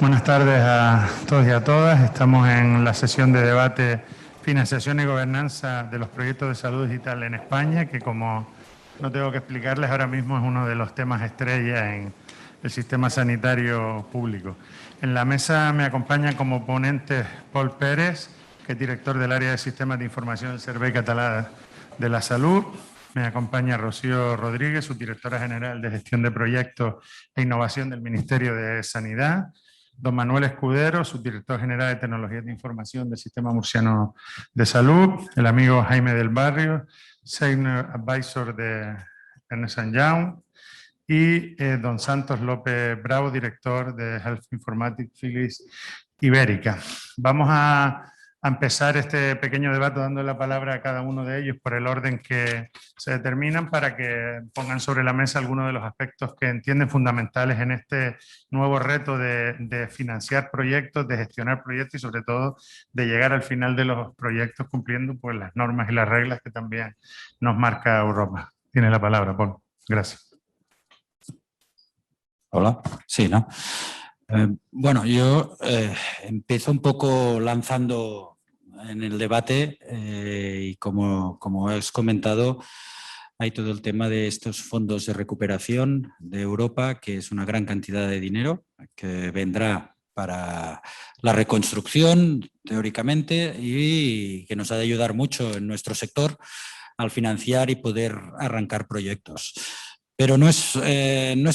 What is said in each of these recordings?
Buenas tardes a todos y a todas. Estamos en la sesión de debate Financiación y Gobernanza de los Proyectos de Salud Digital en España, que como no tengo que explicarles, ahora mismo es uno de los temas estrella en el sistema sanitario público. En la mesa me acompaña como ponente Paul Pérez, que es director del área de Sistemas de Información del Servei Català de la Salud. Me acompaña Rocío Rodríguez, subdirectora general de Gestión de Proyectos e Innovación del Ministerio de Sanidad. Don Manuel Escudero, subdirector general de Tecnologías de Información del Sistema Murciano de Salud. El amigo Jaime del Barrio, Senior Advisor de Ernst & Young. Y don Santos López Bravo, director de Health Informatics Philips Ibérica. Vamos a empezar este pequeño debate dando la palabra a cada uno de ellos por el orden que se determinan, para que pongan sobre la mesa algunos de los aspectos que entienden fundamentales en este nuevo reto de financiar proyectos, de gestionar proyectos y sobre todo de llegar al final de los proyectos cumpliendo pues las normas y las reglas que también nos marca Europa. Tiene la palabra, Paul. Gracias. Hola, sí, ¿no? Bueno, yo empiezo un poco lanzando en el debate y como has comentado, hay todo el tema de estos fondos de recuperación de Europa, que es una gran cantidad de dinero que vendrá para la reconstrucción, teóricamente, y que nos ha de ayudar mucho en nuestro sector al financiar y poder arrancar proyectos. Pero no es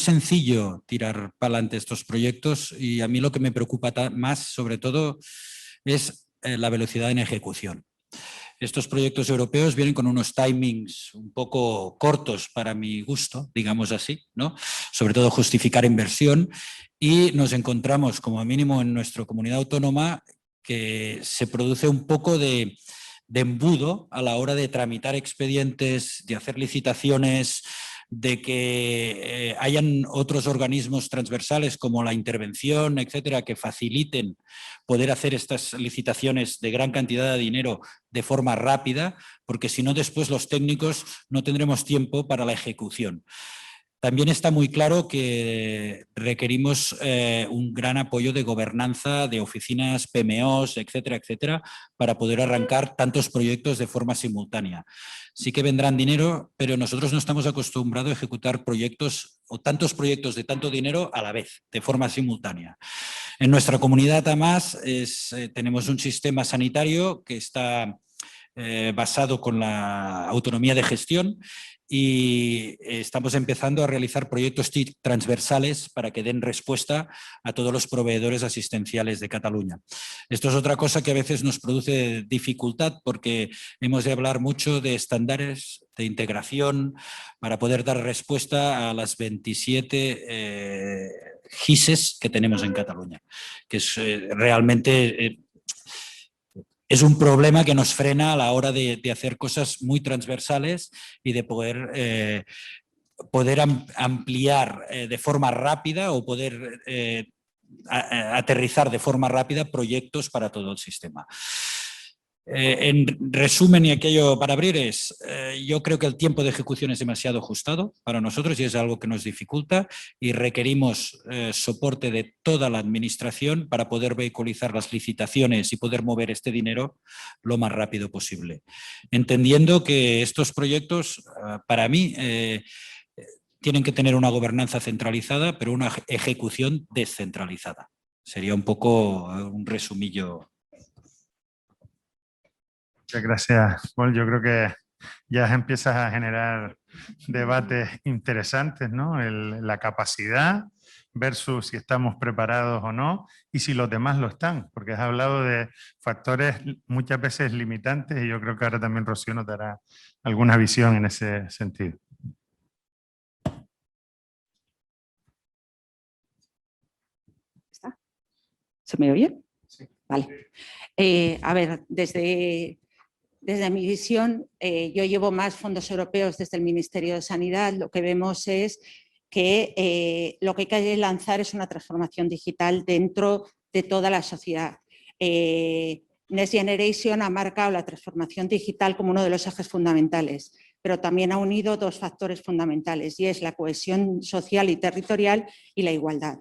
sencillo tirar para adelante estos proyectos, y a mí lo que me preocupa más, sobre todo, es la velocidad en ejecución. Estos proyectos europeos vienen con unos timings un poco cortos para mi gusto, digamos así, ¿no? Sobre todo justificar inversión, y nos encontramos, como mínimo en nuestra comunidad autónoma, que se produce un poco de embudo a la hora de tramitar expedientes, de hacer licitaciones, de que hayan otros organismos transversales como la intervención, etcétera, que faciliten poder hacer estas licitaciones de gran cantidad de dinero de forma rápida, porque si no, después los técnicos no tendremos tiempo para la ejecución. También está muy claro que requerimos un gran apoyo de gobernanza, de oficinas, PMOs, etcétera, etcétera, para poder arrancar tantos proyectos de forma simultánea. Sí que vendrán dinero, pero nosotros no estamos acostumbrados a ejecutar proyectos o tantos proyectos de tanto dinero a la vez, de forma simultánea. En nuestra comunidad, además, tenemos un sistema sanitario que está basado con la autonomía de gestión, y estamos empezando a realizar proyectos transversales para que den respuesta a todos los proveedores asistenciales de Cataluña. Esto es otra cosa que a veces nos produce dificultad, porque hemos de hablar mucho de estándares de integración para poder dar respuesta a las 27 GISES que tenemos en Cataluña, que es realmente... es un problema que nos frena a la hora de hacer cosas muy transversales y de poder ampliar de forma rápida o poder aterrizar de forma rápida proyectos para todo el sistema. En resumen, y aquello para abrir es, yo creo que el tiempo de ejecución es demasiado ajustado para nosotros y es algo que nos dificulta, y requerimos soporte de toda la administración para poder vehiculizar las licitaciones y poder mover este dinero lo más rápido posible. Entendiendo que estos proyectos, para mí, tienen que tener una gobernanza centralizada, pero una ejecución descentralizada. Sería un poco un resumillo. Muchas gracias, Paul. Yo creo que ya empiezas a generar debates interesantes, ¿no? La capacidad versus si estamos preparados o no, y si los demás lo están, porque has hablado de factores muchas veces limitantes, y yo creo que ahora también Rocío nos dará alguna visión en ese sentido. ¿Está? ¿Se me oye? Sí. Vale. A ver, desde mi visión, yo llevo más fondos europeos desde el Ministerio de Sanidad. Lo que vemos es que lo que hay que lanzar es una transformación digital dentro de toda la sociedad. Next Generation ha marcado la transformación digital como uno de los ejes fundamentales, pero también ha unido dos factores fundamentales, y es la cohesión social y territorial y la igualdad.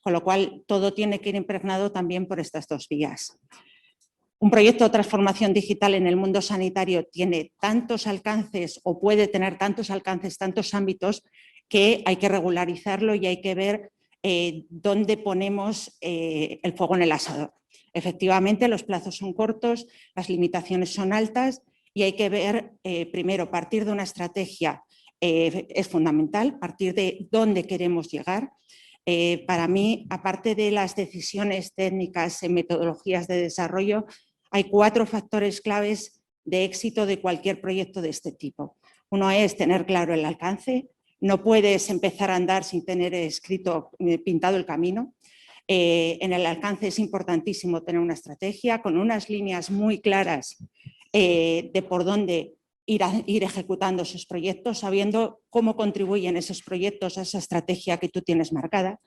con lo cual todo tiene que ir impregnado también por estas dos vías. Un proyecto de transformación digital en el mundo sanitario tiene tantos alcances o puede tener tantos alcances, tantos ámbitos, que hay que regularizarlo y hay que ver dónde ponemos el fuego en el asador. Efectivamente, los plazos son cortos, las limitaciones son altas y hay que ver, primero, partir de una estrategia es fundamental, partir de dónde queremos llegar. Para mí, aparte de las decisiones técnicas en metodologías de desarrollo, hay 4 factores claves de éxito de cualquier proyecto de este tipo. Uno es tener claro el alcance. No puedes empezar a andar sin tener escrito, pintado el camino. En el alcance es importantísimo tener una estrategia con unas líneas muy claras de por dónde ir ejecutando esos proyectos, sabiendo cómo contribuyen esos proyectos a esa estrategia que tú tienes marcada.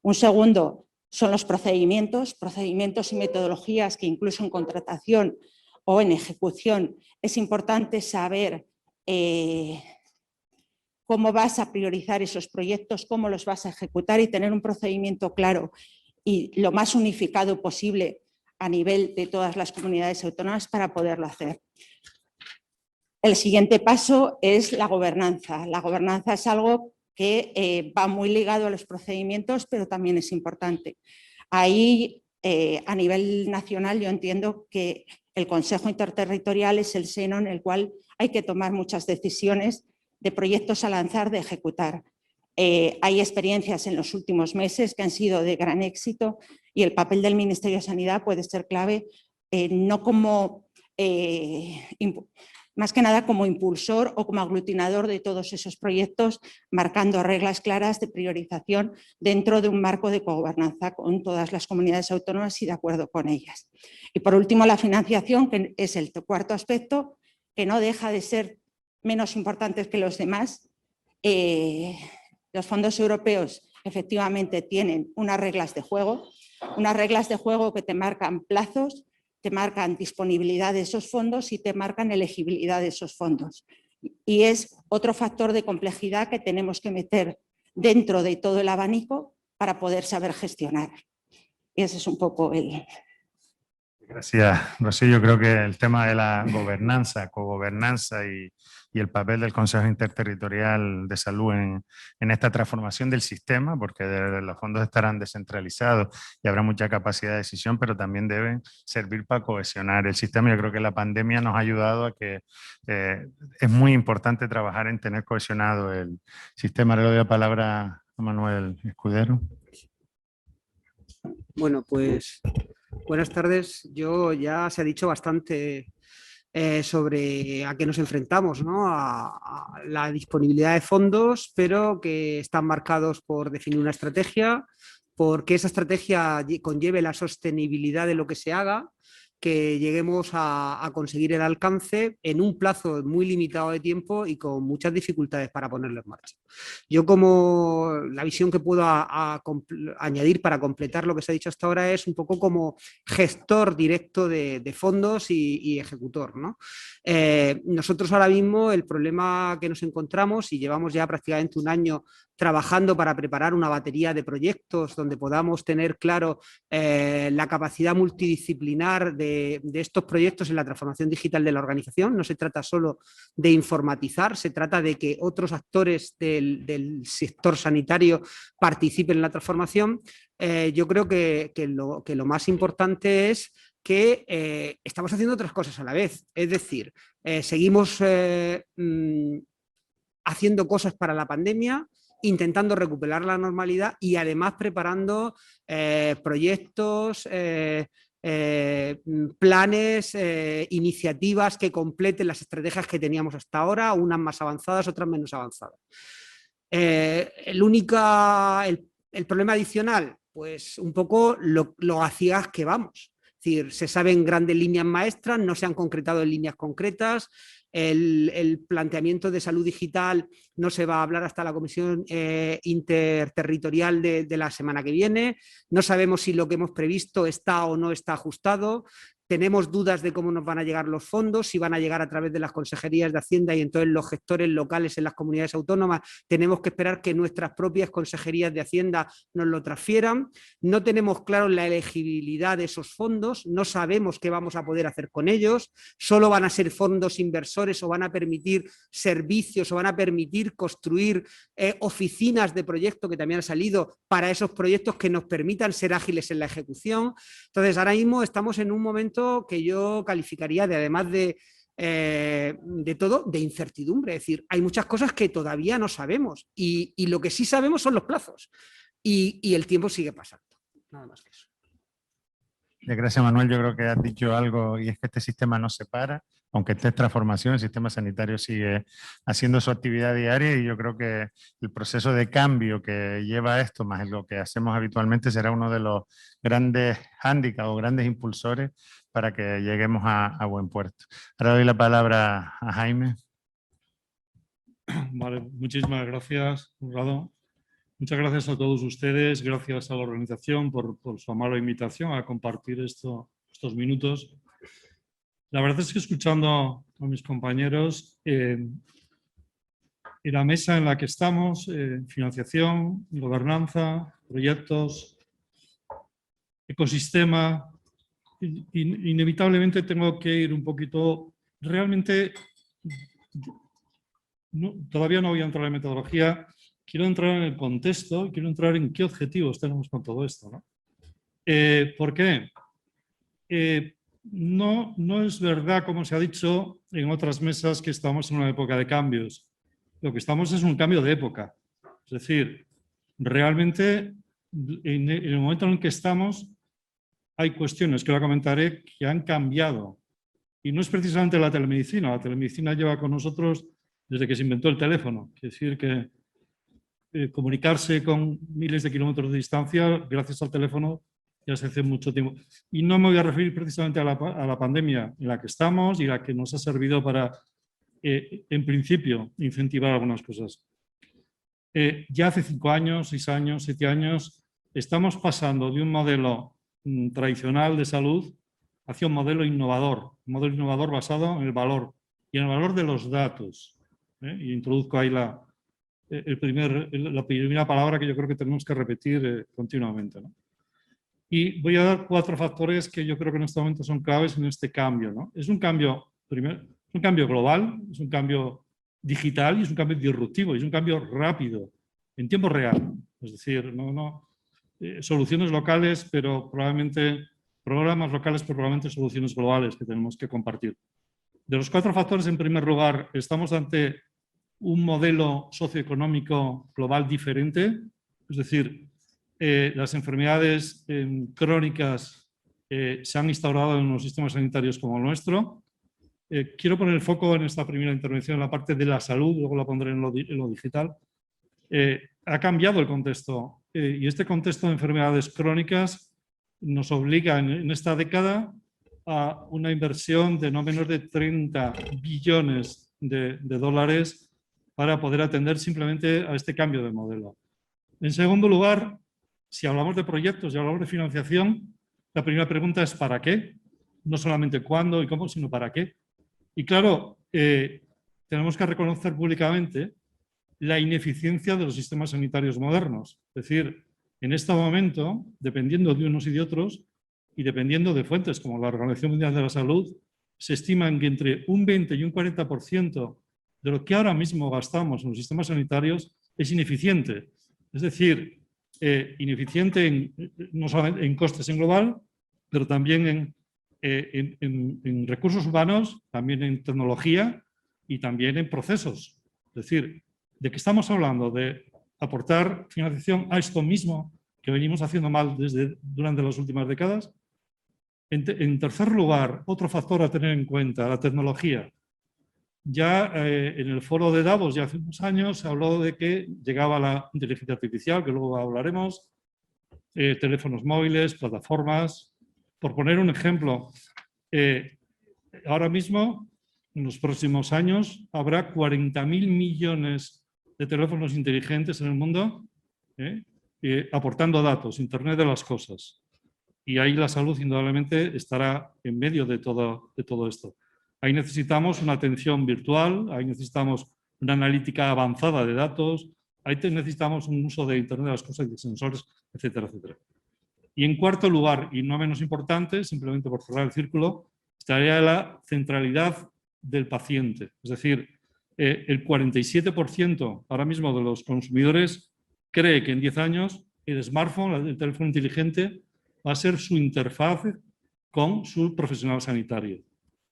Un segundo son los procedimientos y metodologías que incluso en contratación o en ejecución es importante saber cómo vas a priorizar esos proyectos, cómo los vas a ejecutar y tener un procedimiento claro y lo más unificado posible a nivel de todas las comunidades autónomas para poderlo hacer. El siguiente paso es la gobernanza. La gobernanza es algo que va muy ligado a los procedimientos, pero también es importante. Ahí, a nivel nacional, yo entiendo que el Consejo Interterritorial es el seno en el cual hay que tomar muchas decisiones de proyectos a lanzar, de ejecutar. Hay experiencias en los últimos meses que han sido de gran éxito y el papel del Ministerio de Sanidad puede ser clave, no como, más que nada como impulsor o como aglutinador de todos esos proyectos, marcando reglas claras de priorización dentro de un marco de cogobernanza con todas las comunidades autónomas y de acuerdo con ellas. Y por último, la financiación, que es el cuarto aspecto, que no deja de ser menos importantes que los demás. Los fondos europeos efectivamente tienen unas reglas de juego que te marcan plazos, te marcan disponibilidad de esos fondos y te marcan elegibilidad de esos fondos. Y es otro factor de complejidad que tenemos que meter dentro de todo el abanico para poder saber gestionar. Y ese es un poco el... Gracias, Rocío. Yo creo que el tema de la gobernanza, cogobernanza y el papel del Consejo Interterritorial de Salud en esta transformación del sistema, porque los fondos estarán descentralizados y habrá mucha capacidad de decisión, pero también deben servir para cohesionar el sistema. Yo creo que la pandemia nos ha ayudado a que es muy importante trabajar en tener cohesionado el sistema. Le doy la palabra a Manuel Escudero. Bueno, pues buenas tardes. Ya se ha dicho bastante sobre a qué nos enfrentamos, ¿no? A la disponibilidad de fondos, pero que están marcados por definir una estrategia, porque esa estrategia conlleve la sostenibilidad de lo que se haga, que lleguemos a conseguir el alcance en un plazo muy limitado de tiempo y con muchas dificultades para ponerlo en marcha. Yo como la visión que puedo añadir para completar lo que se ha dicho hasta ahora es un poco como gestor directo de fondos y ejecutor, ¿no? Nosotros ahora mismo el problema que nos encontramos y llevamos ya prácticamente un año trabajando para preparar una batería de proyectos donde podamos tener claro la capacidad multidisciplinar de estos proyectos en la transformación digital de la organización. No se trata solo de informatizar, se trata de que otros actores del sector sanitario participen en la transformación. Yo creo que lo más importante es que estamos haciendo otras cosas a la vez. Es decir, seguimos haciendo cosas para la pandemia, intentando recuperar la normalidad y además preparando proyectos, planes, iniciativas que completen las estrategias que teníamos hasta ahora, unas más avanzadas, otras menos avanzadas. El problema adicional, pues un poco lo a ciegas que vamos. Es decir, se saben grandes líneas maestras, no se han concretado en líneas concretas, el planteamiento de salud digital no se va a hablar hasta la comisión interterritorial de la semana que viene. No sabemos si lo que hemos previsto está o no está ajustado. Tenemos dudas de cómo nos van a llegar los fondos, si van a llegar a través de las consejerías de Hacienda y entonces los gestores locales en las comunidades autónomas tenemos que esperar que nuestras propias consejerías de Hacienda nos lo transfieran. No tenemos claro la elegibilidad de esos fondos, no sabemos qué vamos a poder hacer con ellos, solo van a ser fondos inversores o van a permitir servicios o van a permitir construir oficinas de proyecto que también han salido para esos proyectos que nos permitan ser ágiles en la ejecución. Entonces, ahora mismo estamos en un momento que yo calificaría de, además de todo, de incertidumbre. Es decir, hay muchas cosas que todavía no sabemos y lo que sí sabemos son los plazos y el tiempo sigue pasando. Nada más que eso. Gracias, Manuel. Yo creo que has dicho algo y es que este sistema no se para. Aunque esté en transformación, el sistema sanitario sigue haciendo su actividad diaria y yo creo que el proceso de cambio que lleva a esto, más lo que hacemos habitualmente, será uno de los grandes hándicaps o grandes impulsores para que lleguemos a buen puerto. Ahora doy la palabra a Jaime. Vale, muchísimas gracias, Conrado. Muchas gracias a todos ustedes, gracias a la organización por su amable invitación a compartir estos minutos. La verdad es que escuchando a mis compañeros, en la mesa en la que estamos, financiación, gobernanza, proyectos, ecosistema, inevitablemente tengo que ir un poquito, realmente, todavía no voy a entrar en metodología, quiero entrar en el contexto, quiero entrar en qué objetivos tenemos con todo esto, ¿no? ¿Por qué? No es verdad, como se ha dicho en otras mesas, que estamos en una época de cambios. Lo que estamos es un cambio de época. Es decir, realmente en el momento en el que estamos hay cuestiones que ahora comentaré que han cambiado. Y no es precisamente la telemedicina. La telemedicina lleva con nosotros desde que se inventó el teléfono. Es decir, que comunicarse con miles de kilómetros de distancia gracias al teléfono ya se hace mucho tiempo. Y no me voy a referir precisamente a la pandemia en la que estamos y la que nos ha servido para, en principio, incentivar algunas cosas. Ya hace 5 años, 6 años, 7 años, estamos pasando de un modelo tradicional de salud hacia un modelo innovador basado en el valor y en el valor de los datos. Y introduzco ahí la primera palabra que yo creo que tenemos que repetir continuamente, ¿no? Y voy a dar 4 factores que yo creo que en este momento son claves en este cambio, ¿no? Es un cambio, primero, es un cambio global, es un cambio digital y es un cambio disruptivo, es un cambio rápido, en tiempo real. Es decir, soluciones locales, pero probablemente programas locales, pero probablemente soluciones globales que tenemos que compartir. De los 4 factores, en primer lugar, estamos ante un modelo socioeconómico global diferente, es decir, las enfermedades crónicas se han instaurado en los sistemas sanitarios como el nuestro. Quiero poner el foco en esta primera intervención en la parte de la salud, luego la pondré en lo digital. Ha cambiado el contexto y este contexto de enfermedades crónicas nos obliga en esta década a una inversión de no menos de 30 billones de dólares para poder atender simplemente a este cambio de modelo. En segundo lugar, si hablamos de proyectos y hablamos de financiación, la primera pregunta es ¿para qué? No solamente cuándo y cómo, sino ¿para qué? Y claro, tenemos que reconocer públicamente la ineficiencia de los sistemas sanitarios modernos. Es decir, en este momento, dependiendo de unos y de otros, y dependiendo de fuentes como la Organización Mundial de la Salud, se estima que entre un 20 y un 40% de lo que ahora mismo gastamos en los sistemas sanitarios es ineficiente. Es decir, ineficiente no solamente en costes en global, pero también en recursos humanos, también en tecnología y también en procesos. Es decir, ¿de qué estamos hablando? De aportar financiación a esto mismo que venimos haciendo mal durante las últimas décadas. En tercer lugar, otro factor a tener en cuenta, la tecnología. Ya en el foro de Davos, ya hace unos años, se habló de que llegaba la inteligencia artificial, que luego hablaremos, teléfonos móviles, plataformas. Por poner un ejemplo, ahora mismo en los próximos años habrá 40.000 millones de teléfonos inteligentes en el mundo, aportando datos, Internet de las cosas. Y ahí la salud indudablemente estará en medio de todo esto. Ahí necesitamos una atención virtual, ahí necesitamos una analítica avanzada de datos, ahí necesitamos un uso de Internet de las cosas y de sensores, etcétera, etcétera. Y en cuarto lugar, y no menos importante, simplemente por cerrar el círculo, estaría la centralidad del paciente. Es decir, el 47% ahora mismo de los consumidores cree que en 10 años el smartphone, el teléfono inteligente, va a ser su interfaz con su profesional sanitario.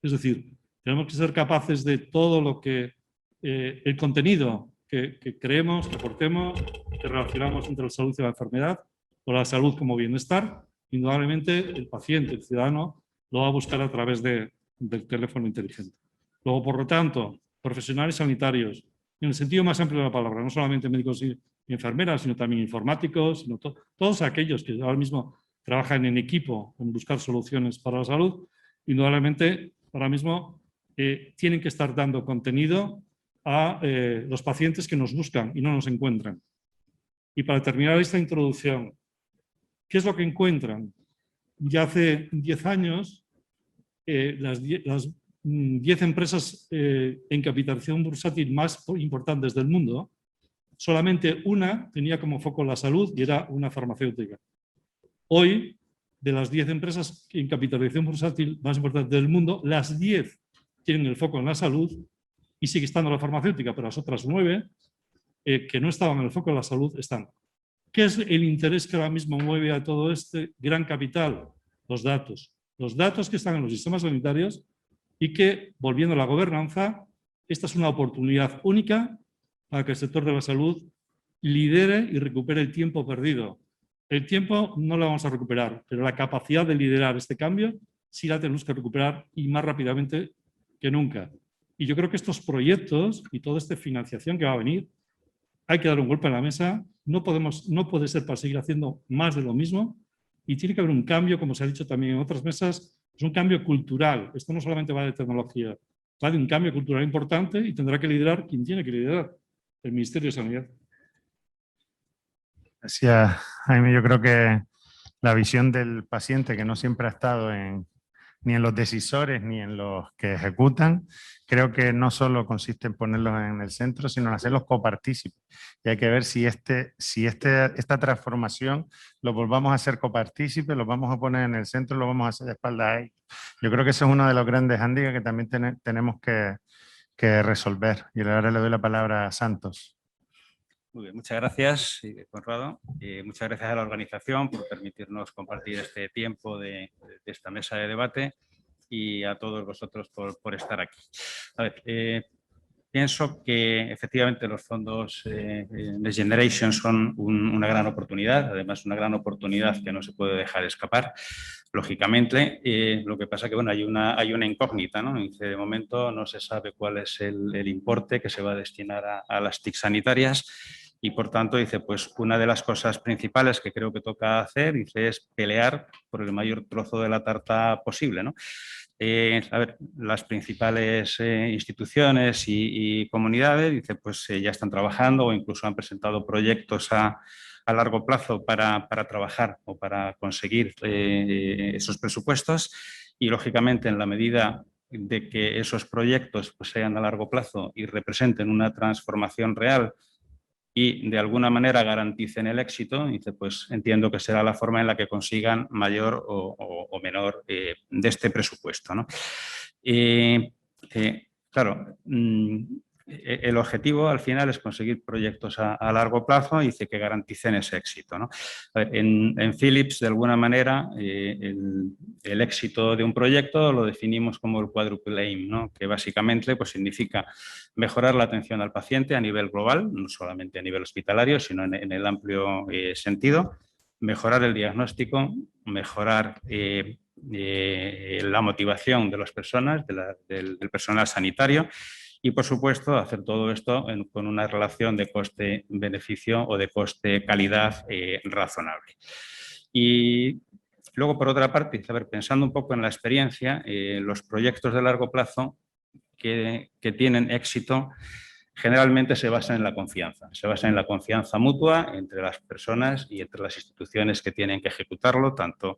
Es decir, tenemos que ser capaces de todo lo que el contenido que creemos, que aportemos, que relacionamos entre la salud y la enfermedad, o la salud como bienestar, indudablemente el paciente, el ciudadano, lo va a buscar a través del teléfono inteligente. Luego, por lo tanto, profesionales sanitarios, en el sentido más amplio de la palabra, no solamente médicos y enfermeras, sino también informáticos, sino todos aquellos que ahora mismo trabajan en equipo en buscar soluciones para la salud, indudablemente ahora mismo tienen que estar dando contenido a los pacientes que nos buscan y no nos encuentran. Y para terminar esta introducción, ¿qué es lo que encuentran? Ya hace 10 años, las 10 empresas en capitalización bursátil más importantes del mundo, solamente una tenía como foco la salud y era una farmacéutica. Hoy, de las 10 empresas en capitalización bursátil más importantes del mundo, las 10 tienen el foco en la salud y sigue estando la farmacéutica, pero las otras 9 que no estaban en el foco de la salud están. ¿Qué es el interés que ahora mismo mueve a todo este gran capital? Los datos. Los datos que están en los sistemas sanitarios y que, volviendo a la gobernanza, esta es una oportunidad única para que el sector de la salud lidere y recupere el tiempo perdido. El tiempo no lo vamos a recuperar, pero la capacidad de liderar este cambio sí la tenemos que recuperar y más rápidamente que nunca. Y yo creo que estos proyectos y toda esta financiación que va a venir, hay que dar un golpe en la mesa, no puede ser para seguir haciendo más de lo mismo y tiene que haber un cambio, como se ha dicho también en otras mesas, es un cambio cultural. Esto no solamente va de tecnología, va de un cambio cultural importante y tendrá que liderar quien tiene que liderar, el Ministerio de Sanidad. Gracias, Jaime. Yo creo que la visión del paciente, que no siempre ha estado ni en los decisores ni en los que ejecutan, creo que no solo consiste en ponerlos en el centro, sino en hacerlos copartícipes. Y hay que ver si esta transformación lo volvamos a hacer copartícipes, lo vamos a poner en el centro, lo vamos a hacer de espaldas a ellos. Yo creo que eso es uno de los grandes hándicaps que también tenemos que resolver. Y ahora le doy la palabra a Santos. Muy bien, muchas gracias, Conrado. Muchas gracias a la organización por permitirnos compartir este tiempo de esta mesa de debate y a todos vosotros por estar aquí. A ver, pienso que efectivamente los fondos Next Generation son una gran oportunidad, además una gran oportunidad que no se puede dejar escapar, lógicamente. Lo que pasa que bueno, hay una incógnita, ¿no? De momento no se sabe cuál es el importe que se va a destinar a las TIC sanitarias y por tanto dice, pues una de las cosas principales que creo que toca hacer, dice, es pelear por el mayor trozo de la tarta posible, ¿no? A ver, las principales instituciones y comunidades, dice, pues ya están trabajando o incluso han presentado proyectos a largo plazo para trabajar o para conseguir esos presupuestos y lógicamente en la medida de que esos proyectos pues, sean a largo plazo y representen una transformación real y de alguna manera garanticen el éxito, dice, pues entiendo que será la forma en la que consigan mayor o menor de este presupuesto, ¿no? Claro, el objetivo al final es conseguir proyectos a largo plazo y dice que garanticen ese éxito, ¿no? A ver, en Philips, de alguna manera, el éxito de un proyecto lo definimos como el quadruple aim, ¿no? Que básicamente pues, significa mejorar la atención al paciente a nivel global, no solamente a nivel hospitalario, sino en el amplio sentido, mejorar el diagnóstico, mejorar la motivación de las personas, del personal sanitario y, por supuesto, hacer todo esto con una relación de coste-beneficio o de coste-calidad razonable. Y luego, por otra parte, pensando un poco en la experiencia, los proyectos de largo plazo que tienen éxito generalmente se basan en la confianza. Se basan en la confianza mutua entre las personas y entre las instituciones que tienen que ejecutarlo, tanto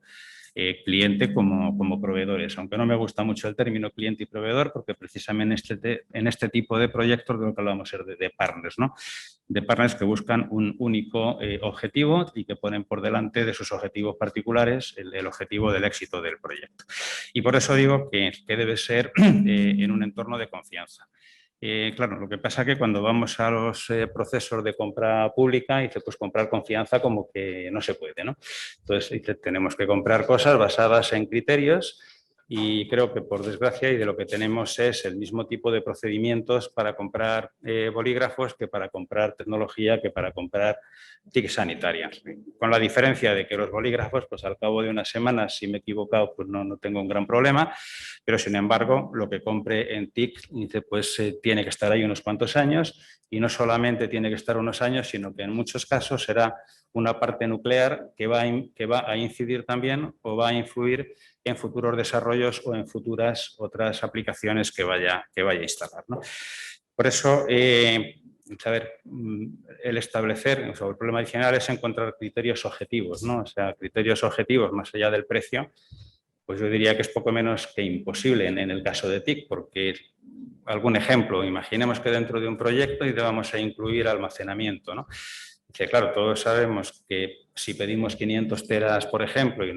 cliente como proveedores. Aunque no me gusta mucho el término cliente y proveedor, porque precisamente en este tipo de proyectos de lo que hablamos es de partners, ¿no? De partners que buscan un único objetivo y que ponen por delante de sus objetivos particulares el objetivo del éxito del proyecto. Y por eso digo que debe ser en un entorno de confianza. Claro, lo que pasa es que cuando vamos a los procesos de compra pública, dice, pues comprar confianza como que no se puede, ¿no? Entonces, dice, tenemos que comprar cosas basadas en criterios y creo que por desgracia y de lo que tenemos es el mismo tipo de procedimientos para comprar bolígrafos que para comprar tecnología, que para comprar TIC sanitarias. Con la diferencia de que los bolígrafos, pues al cabo de unas semanas, si me he equivocado, pues no tengo un gran problema, pero sin embargo, lo que compre en TIC, pues tiene que estar ahí unos cuantos años y no solamente tiene que estar unos años, sino que en muchos casos será una parte nuclear que va a incidir también o va a influir en futuros desarrollos o en futuras otras aplicaciones que vaya a instalar, ¿no? Por eso, el establecer, el problema adicional es encontrar criterios objetivos, ¿no? O sea, criterios objetivos más allá del precio, pues yo diría que es poco menos que imposible en el caso de TIC, porque algún ejemplo, imaginemos que dentro de un proyecto y vamos a incluir almacenamiento, ¿no? Dice, claro, todos sabemos que si pedimos 500 teras, por ejemplo, y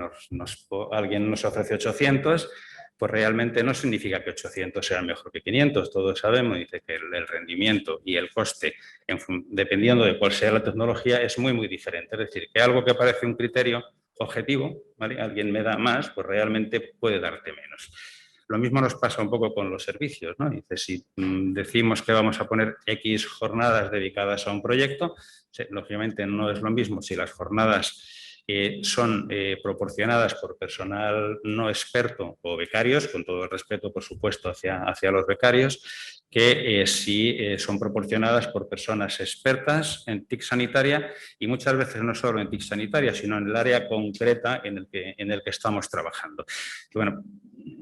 alguien nos ofrece 800, pues realmente no significa que 800 sea mejor que 500. Todos sabemos, dice, que el rendimiento y el coste, dependiendo de cuál sea la tecnología, es muy, muy diferente. Es decir, que algo que parece un criterio objetivo, ¿vale? Alguien me da más, pues realmente puede darte menos. Lo mismo nos pasa un poco con los servicios, ¿no? Dice, si decimos que vamos a poner X jornadas dedicadas a un proyecto, lógicamente no es lo mismo si las jornadas son proporcionadas por personal no experto o becarios, con todo el respeto, por supuesto, hacia los becarios, que si son proporcionadas por personas expertas en TIC sanitaria y muchas veces no solo en TIC sanitaria, sino en el área concreta en el que estamos trabajando. Y bueno,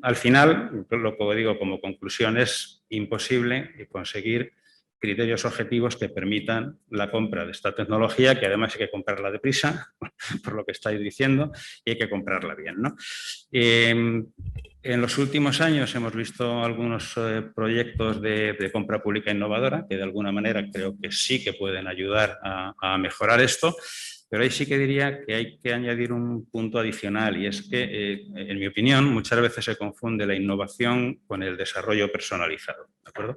al final, lo que digo como conclusión, es imposible conseguir criterios objetivos que permitan la compra de esta tecnología, que además hay que comprarla deprisa, por lo que estáis diciendo, y hay que comprarla bien, ¿no? En los últimos años hemos visto algunos proyectos de compra pública innovadora, que de alguna manera creo que sí que pueden ayudar a mejorar esto, pero ahí sí que diría que hay que añadir un punto adicional y es que, en mi opinión, muchas veces se confunde la innovación con el desarrollo personalizado, ¿de acuerdo?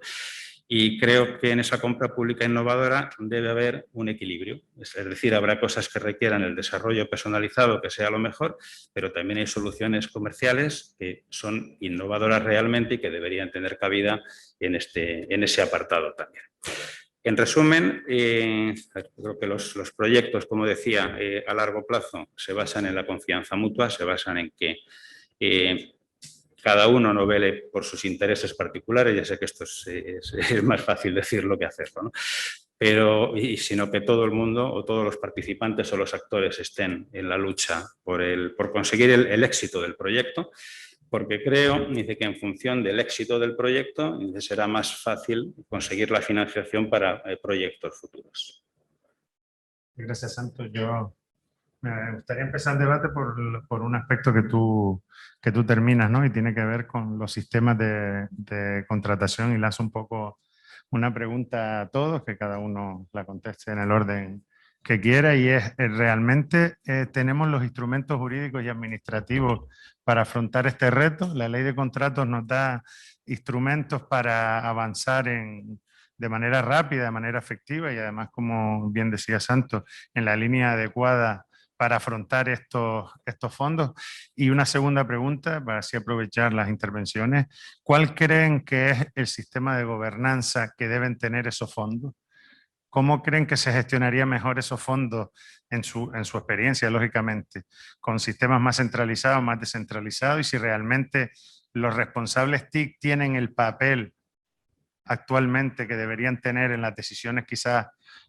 Y creo que en esa compra pública innovadora debe haber un equilibrio. Es decir, habrá cosas que requieran el desarrollo personalizado que sea lo mejor, pero también hay soluciones comerciales que son innovadoras realmente y que deberían tener cabida en ese apartado también. En resumen, creo que los proyectos, como decía, a largo plazo se basan en la confianza mutua, se basan en que cada uno no vele por sus intereses particulares, ya sé que esto es más fácil decirlo que hacerlo, ¿no? Sino que todo el mundo o todos los participantes o los actores estén en la lucha por conseguir el éxito del proyecto, porque creo, dice, que en función del éxito del proyecto será más fácil conseguir la financiación para proyectos futuros. Gracias, Santos. Yo me gustaría empezar el debate por un aspecto que tú terminas, ¿no? Y tiene que ver con los sistemas de contratación, y lanzo un poco una pregunta a todos, que cada uno la conteste en el orden que quiera, y es, ¿realmente tenemos los instrumentos jurídicos y administrativos para afrontar este reto? La ley de contratos nos da instrumentos para avanzar de manera rápida, de manera efectiva y además, como bien decía Santos, en la línea adecuada para afrontar estos fondos. Y una segunda pregunta, para así aprovechar las intervenciones, ¿cuál creen que es el sistema de gobernanza que deben tener esos fondos? ¿Cómo creen que se gestionaría mejor esos fondos en su experiencia, lógicamente? ¿Con sistemas más centralizados, más descentralizados? Y si realmente los responsables TIC tienen el papel actualmente que deberían tener en las decisiones quizás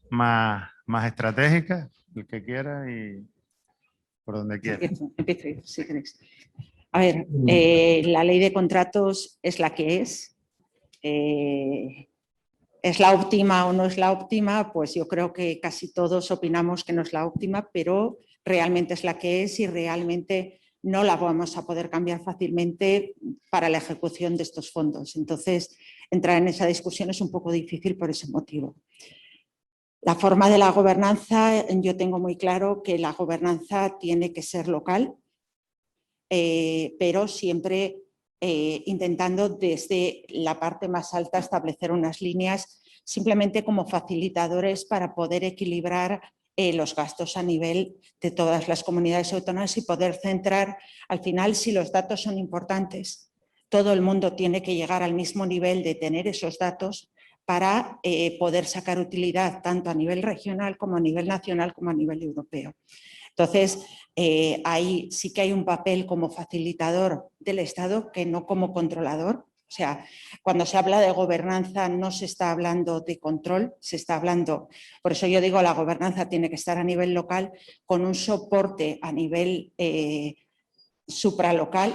más estratégicas, el que quiera y por donde quiera. Empiezo yo, si queréis. A ver, la ley de contratos es la que es. ¿es la óptima o no es la óptima? Pues yo creo que casi todos opinamos que no es la óptima, pero realmente es la que es y realmente no la vamos a poder cambiar fácilmente para la ejecución de estos fondos. Entonces, entrar en esa discusión es un poco difícil por ese motivo. La forma de la gobernanza, yo tengo muy claro que la gobernanza tiene que ser local, pero siempre intentando desde la parte más alta establecer unas líneas simplemente como facilitadores para poder equilibrar los gastos a nivel de todas las comunidades autónomas y poder centrar, al final, si los datos son importantes, todo el mundo tiene que llegar al mismo nivel de tener esos datos para poder sacar utilidad tanto a nivel regional como a nivel nacional como a nivel europeo. Entonces, ahí sí que hay un papel como facilitador del Estado que no como controlador. O sea, cuando se habla de gobernanza no se está hablando de control, se está hablando, por eso yo digo la gobernanza tiene que estar a nivel local con un soporte a nivel supralocal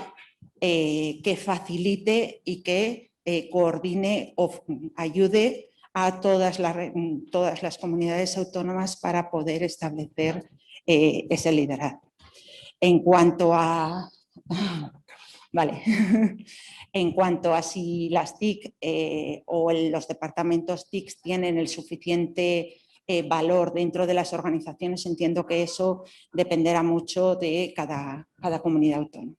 que facilite y que coordine o ayude a todas las comunidades autónomas para poder establecer ese liderazgo. En cuanto a... Vale. En cuanto a si las TIC o los departamentos TIC tienen el suficiente valor dentro de las organizaciones, entiendo que eso dependerá mucho de cada comunidad autónoma.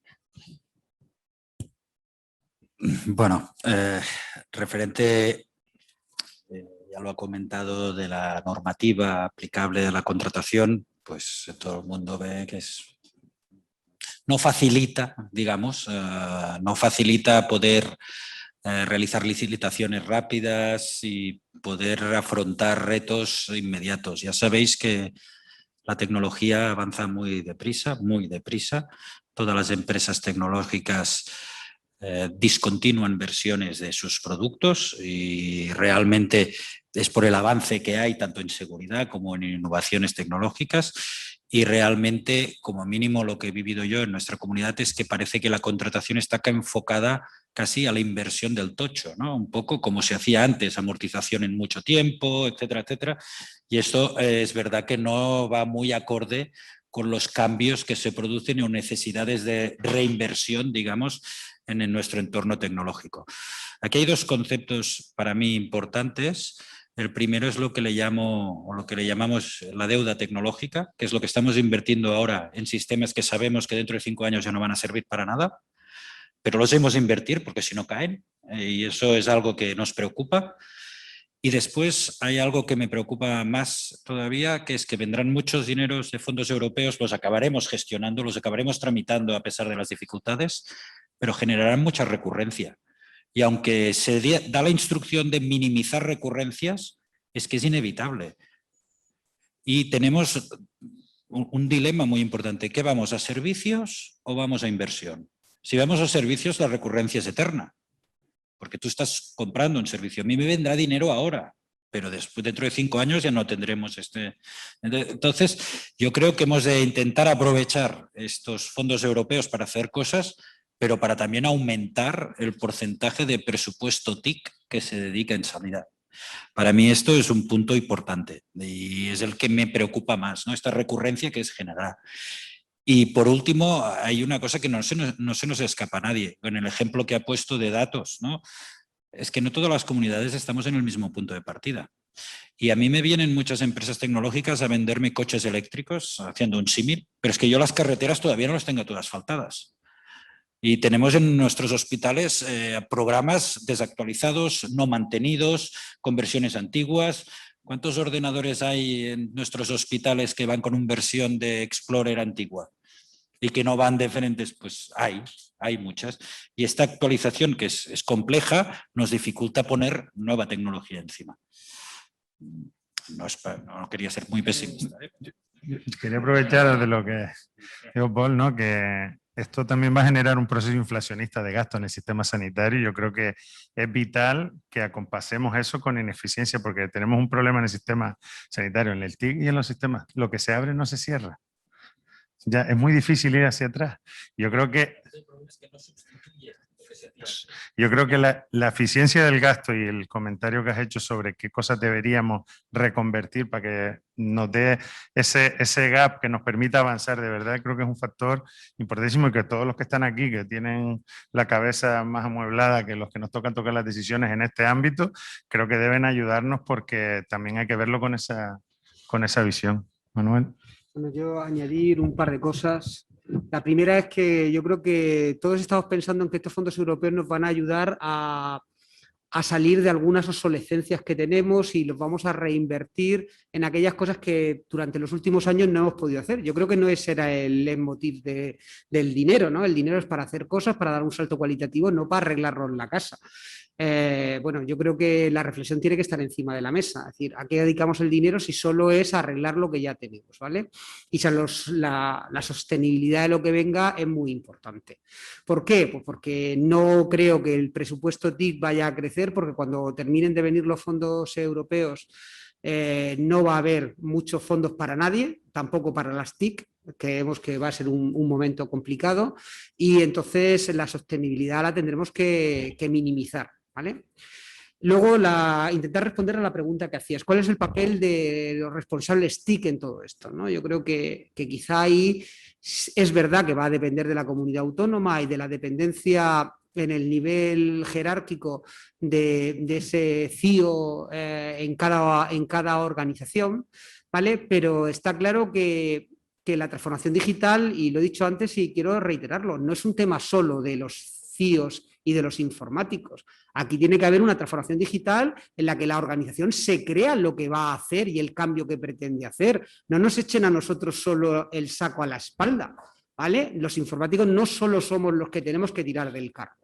Bueno, referente, ya lo ha comentado, de la normativa aplicable de la contratación, pues todo el mundo ve que no facilita, digamos, no facilita poder realizar licitaciones rápidas y poder afrontar retos inmediatos. Ya sabéis que la tecnología avanza muy deprisa, muy deprisa. Todas las empresas tecnológicas discontinúan versiones de sus productos y realmente es por el avance que hay tanto en seguridad como en innovaciones tecnológicas. Y realmente, como mínimo, lo que he vivido yo en nuestra comunidad es que parece que la contratación está enfocada casi a la inversión del tocho, ¿no? Un poco como se hacía antes, amortización en mucho tiempo, etcétera, etcétera. Y esto es verdad que no va muy acorde con los cambios que se producen o necesidades de reinversión, digamos, en nuestro entorno tecnológico. Aquí hay dos conceptos para mí importantes. El primero es lo que le llamo, o lo que le llamamos la deuda tecnológica, que es lo que estamos invirtiendo ahora en sistemas que sabemos que dentro de 5 años ya no van a servir para nada, pero los hemos de invertir porque si no caen, y eso es algo que nos preocupa. Y después hay algo que me preocupa más todavía, que es que vendrán muchos dineros de fondos europeos, los acabaremos gestionando, los acabaremos tramitando a pesar de las dificultades, pero generarán mucha recurrencia. Y aunque se da la instrucción de minimizar recurrencias, es que es inevitable. Y tenemos un dilema muy importante. ¿Qué vamos, a servicios o vamos a inversión? Si vamos a servicios, la recurrencia es eterna, porque tú estás comprando un servicio. A mí me vendrá dinero ahora, pero después, dentro de 5 años ya no tendremos este. Entonces, yo creo que hemos de intentar aprovechar estos fondos europeos para hacer cosas, pero para también aumentar el porcentaje de presupuesto TIC que se dedica en sanidad. Para mí esto es un punto importante y es el que me preocupa más, ¿no? Esta recurrencia que es general. Y por último, hay una cosa que no se nos escapa a nadie, con el ejemplo que ha puesto de datos, ¿no? Es que no todas las comunidades estamos en el mismo punto de partida. Y a mí me vienen muchas empresas tecnológicas a venderme coches eléctricos, haciendo un símil, pero es que yo las carreteras todavía no las tengo todas asfaltadas. Y tenemos en nuestros hospitales programas desactualizados, no mantenidos, con versiones antiguas. ¿Cuántos ordenadores hay en nuestros hospitales que van con una versión de Explorer antigua y que no van diferentes? Pues hay muchas. Y esta actualización, que es compleja, nos dificulta poner nueva tecnología encima. No quería ser muy pesimista, ¿eh? Quería aprovechar de lo que dijo Paul, ¿no? Que esto también va a generar un proceso inflacionista de gasto en el sistema sanitario. Yo creo que es vital que acompasemos eso con ineficiencia, porque tenemos un problema en el sistema sanitario, en el TIC y en los sistemas. Lo que se abre no se cierra. Ya es muy difícil ir hacia atrás. Yo creo que... Yo creo que la eficiencia del gasto y el comentario que has hecho sobre qué cosas deberíamos reconvertir para que nos dé ese gap que nos permita avanzar, de verdad creo que es un factor importantísimo y que todos los que están aquí, que tienen la cabeza más amueblada que los que nos tocan tocar las decisiones en este ámbito, creo que deben ayudarnos porque también hay que verlo con esa visión. Manuel. Bueno, yo añadir un par de cosas. La primera es que yo creo que todos estamos pensando en que estos fondos europeos nos van a ayudar a salir de algunas obsolescencias que tenemos y los vamos a reinvertir en aquellas cosas que durante los últimos años no hemos podido hacer. Yo creo que no ese era el leitmotiv del dinero, ¿no? El dinero es para hacer cosas, para dar un salto cualitativo, no para arreglarnos la casa. Bueno, yo creo que la reflexión tiene que estar encima de la mesa, es decir, ¿a qué dedicamos el dinero si solo es arreglar lo que ya tenemos, ¿vale? Y la sostenibilidad de lo que venga es muy importante. ¿Por qué? Pues porque no creo que el presupuesto TIC vaya a crecer, porque cuando terminen de venir los fondos europeos no va a haber muchos fondos para nadie, tampoco para las TIC, creemos que va a ser un momento complicado y entonces la sostenibilidad la tendremos que minimizar, ¿vale? Luego, intentar responder a la pregunta que hacías. ¿Cuál es el papel de los responsables TIC en todo esto, ¿no? Yo creo que quizá ahí es verdad que va a depender de la comunidad autónoma y de la dependencia en el nivel jerárquico de ese CIO en cada organización, ¿vale? Pero está claro que la transformación digital, y lo he dicho antes y quiero reiterarlo, no es un tema solo de los CIOs y de los informáticos. Aquí tiene que haber una transformación digital en la que la organización se crea lo que va a hacer y el cambio que pretende hacer. No nos echen a nosotros solo el saco a la espalda, ¿vale? Los informáticos no solo somos los que tenemos que tirar del carro.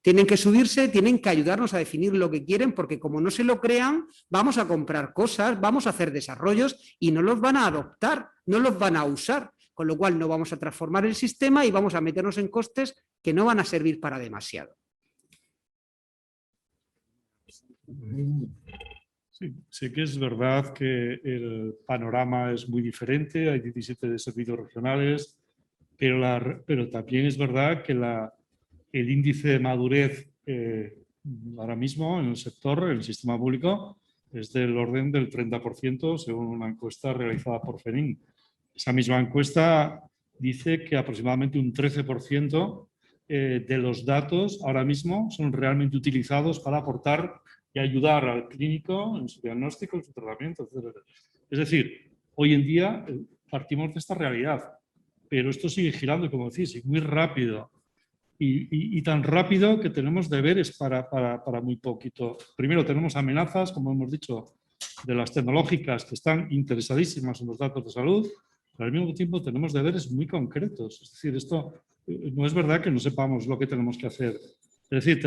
Tienen que subirse, tienen que ayudarnos a definir lo que quieren, porque como no se lo crean, vamos a comprar cosas, vamos a hacer desarrollos y no los van a adoptar, no los van a usar, con lo cual no vamos a transformar el sistema y vamos a meternos en costes que no van a servir para demasiado. Sí, sé que es verdad que el panorama es muy diferente, hay 17 servicios regionales, pero también es verdad que el índice de madurez ahora mismo en el sector, en el sistema público, es del orden del 30% según una encuesta realizada por FENIN. Esa misma encuesta dice que aproximadamente un 13% de los datos ahora mismo son realmente utilizados para aportar y ayudar al clínico en su diagnóstico, en su tratamiento, etc. Es decir, hoy en día partimos de esta realidad, pero esto sigue girando, como decís, muy rápido. Y tan rápido que tenemos deberes para muy poquito. Primero tenemos amenazas, como hemos dicho, de las tecnológicas que están interesadísimas en los datos de salud, pero al mismo tiempo tenemos deberes muy concretos. Es decir, esto no es verdad que no sepamos lo que tenemos que hacer. Es decir,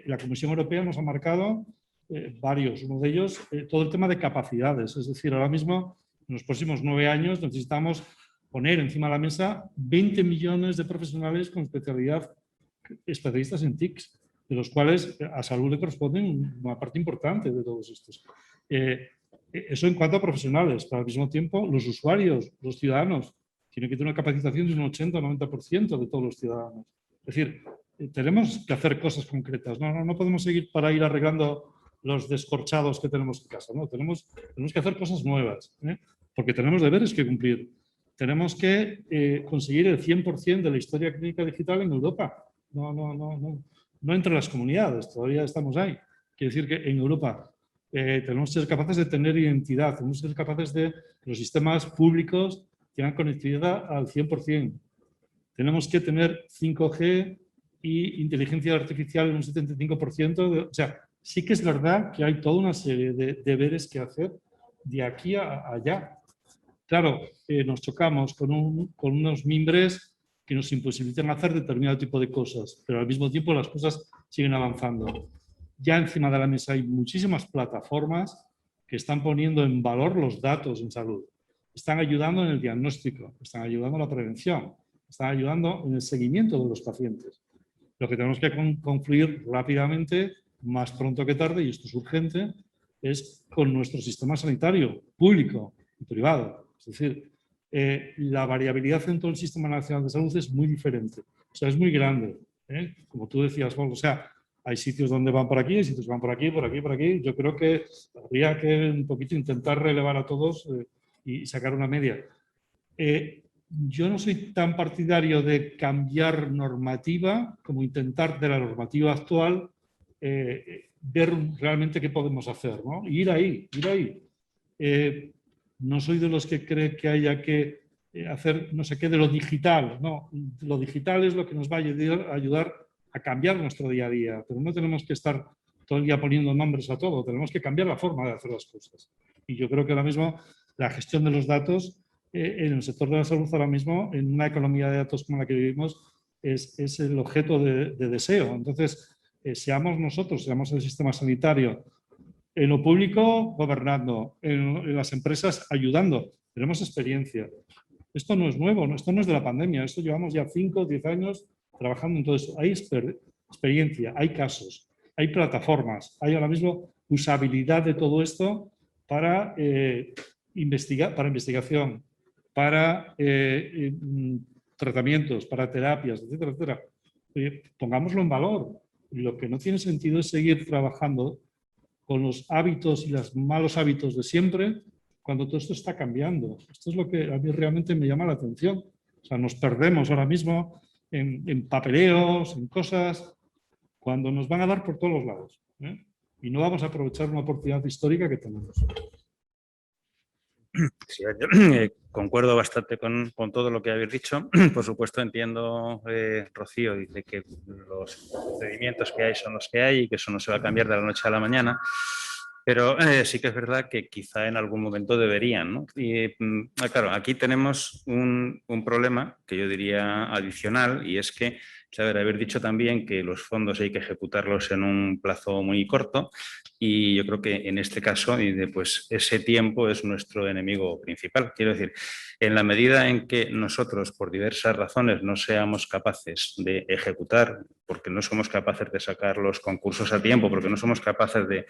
la Comisión Europea nos ha marcado varios, uno de ellos, todo el tema de capacidades. Es decir, ahora mismo, en los próximos 9 años, necesitamos poner encima de la mesa 20 millones de profesionales con especialistas en TICs, de los cuales a salud le corresponden una parte importante de todos estos. Eso en cuanto a profesionales, pero al mismo tiempo los usuarios, los ciudadanos, tienen que tener una capacitación de un 80 o 90% de todos los ciudadanos. Es decir, tenemos que hacer cosas concretas, no podemos seguir para ir arreglando los descorchados que tenemos en casa, ¿no? Tenemos que hacer cosas nuevas, porque tenemos deberes que cumplir. Tenemos que conseguir el 100% de la historia clínica digital en Europa. No entre las comunidades, todavía estamos ahí. Quiere decir que en Europa tenemos que ser capaces de tener identidad, tenemos que ser capaces de que los sistemas públicos tengan conectividad al 100%. Tenemos que tener 5G y inteligencia artificial en un 75%. O sea, sí que es verdad que hay toda una serie de deberes que hacer de aquí a allá. Claro, nos chocamos con unos mimbres que nos imposibilitan hacer determinado tipo de cosas, pero al mismo tiempo las cosas siguen avanzando. Ya encima de la mesa hay muchísimas plataformas que están poniendo en valor los datos en salud. Están ayudando en el diagnóstico, están ayudando en la prevención, están ayudando en el seguimiento de los pacientes. Lo que tenemos que confluir rápidamente, más pronto que tarde, y esto es urgente, es con nuestro sistema sanitario público y privado. Es decir, la variabilidad en todo el Sistema Nacional de Salud es muy diferente, o sea, es muy grande. Como tú decías, Paul, o sea, hay sitios donde van por aquí, hay sitios que van por aquí, por aquí, por aquí. Yo creo que habría que un poquito intentar relevar a todos y sacar una media. Yo no soy tan partidario de cambiar normativa como intentar de la normativa actual ver realmente qué podemos hacer, ¿no? Y ir ahí, ir ahí. No soy de los que cree que haya que hacer no sé qué de lo digital, no. Lo digital es lo que nos va a ayudar a cambiar nuestro día a día, pero no tenemos que estar todo el día poniendo nombres a todo, tenemos que cambiar la forma de hacer las cosas. Y yo creo que ahora mismo la gestión de los datos en el sector de la salud ahora mismo, en una economía de datos como la que vivimos, es el objeto de deseo. Entonces, seamos nosotros, seamos el sistema sanitario, en lo público gobernando, en las empresas ayudando. Tenemos experiencia. Esto no es nuevo, esto no es de la pandemia, esto llevamos ya 5 o 10 años trabajando en todo eso. Hay experiencia, hay casos, hay plataformas, hay ahora mismo usabilidad de todo esto para investigación, para tratamientos, para terapias, etcétera, etcétera. Pongámoslo en valor. Lo que no tiene sentido es seguir trabajando con los hábitos y los malos hábitos de siempre cuando todo esto está cambiando. Esto es lo que a mí realmente me llama la atención. O sea, nos perdemos ahora mismo en papeleos, en cosas, cuando nos van a dar por todos los lados. Y no vamos a aprovechar una oportunidad histórica que tenemos. Sí, yo concuerdo bastante con todo lo que habéis dicho. Por supuesto entiendo, Rocío, de que los procedimientos que hay son los que hay y que eso no se va a cambiar de la noche a la mañana. Pero sí que es verdad que quizá en algún momento deberían, ¿no? Y claro, aquí tenemos un problema que yo diría adicional, y es que, haber dicho también que los fondos hay que ejecutarlos en un plazo muy corto, y yo creo que en este caso pues ese tiempo es nuestro enemigo principal. Quiero decir, en la medida en que nosotros, por diversas razones, no seamos capaces de ejecutar, porque no somos capaces de sacar los concursos a tiempo, porque no somos capaces de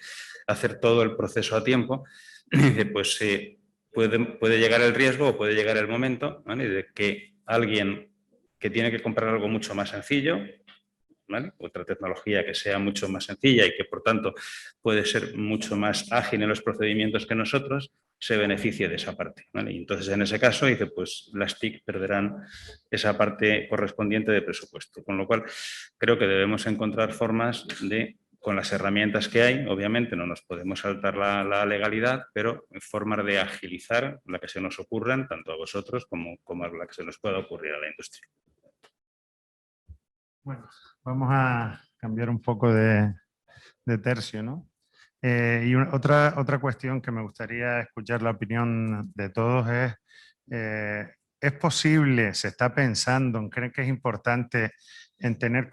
hacer todo el proceso a tiempo, pues puede llegar el riesgo o puede llegar el momento, ¿vale?, de que alguien que tiene que comprar algo mucho más sencillo, ¿vale?, otra tecnología que sea mucho más sencilla y que por tanto puede ser mucho más ágil en los procedimientos que nosotros, se beneficie de esa parte, ¿vale? Y entonces en ese caso pues las TIC perderán esa parte correspondiente de presupuesto, con lo cual creo que debemos encontrar formas de, con las herramientas que hay, obviamente no nos podemos saltar la legalidad, pero formas de agilizar la que se nos ocurran, tanto a vosotros como a la que se nos pueda ocurrir a la industria. Bueno, vamos a cambiar un poco de tercio, ¿no? Y otra cuestión que me gustaría escuchar la opinión de todos ¿es posible, se está pensando, creen que es importante en tener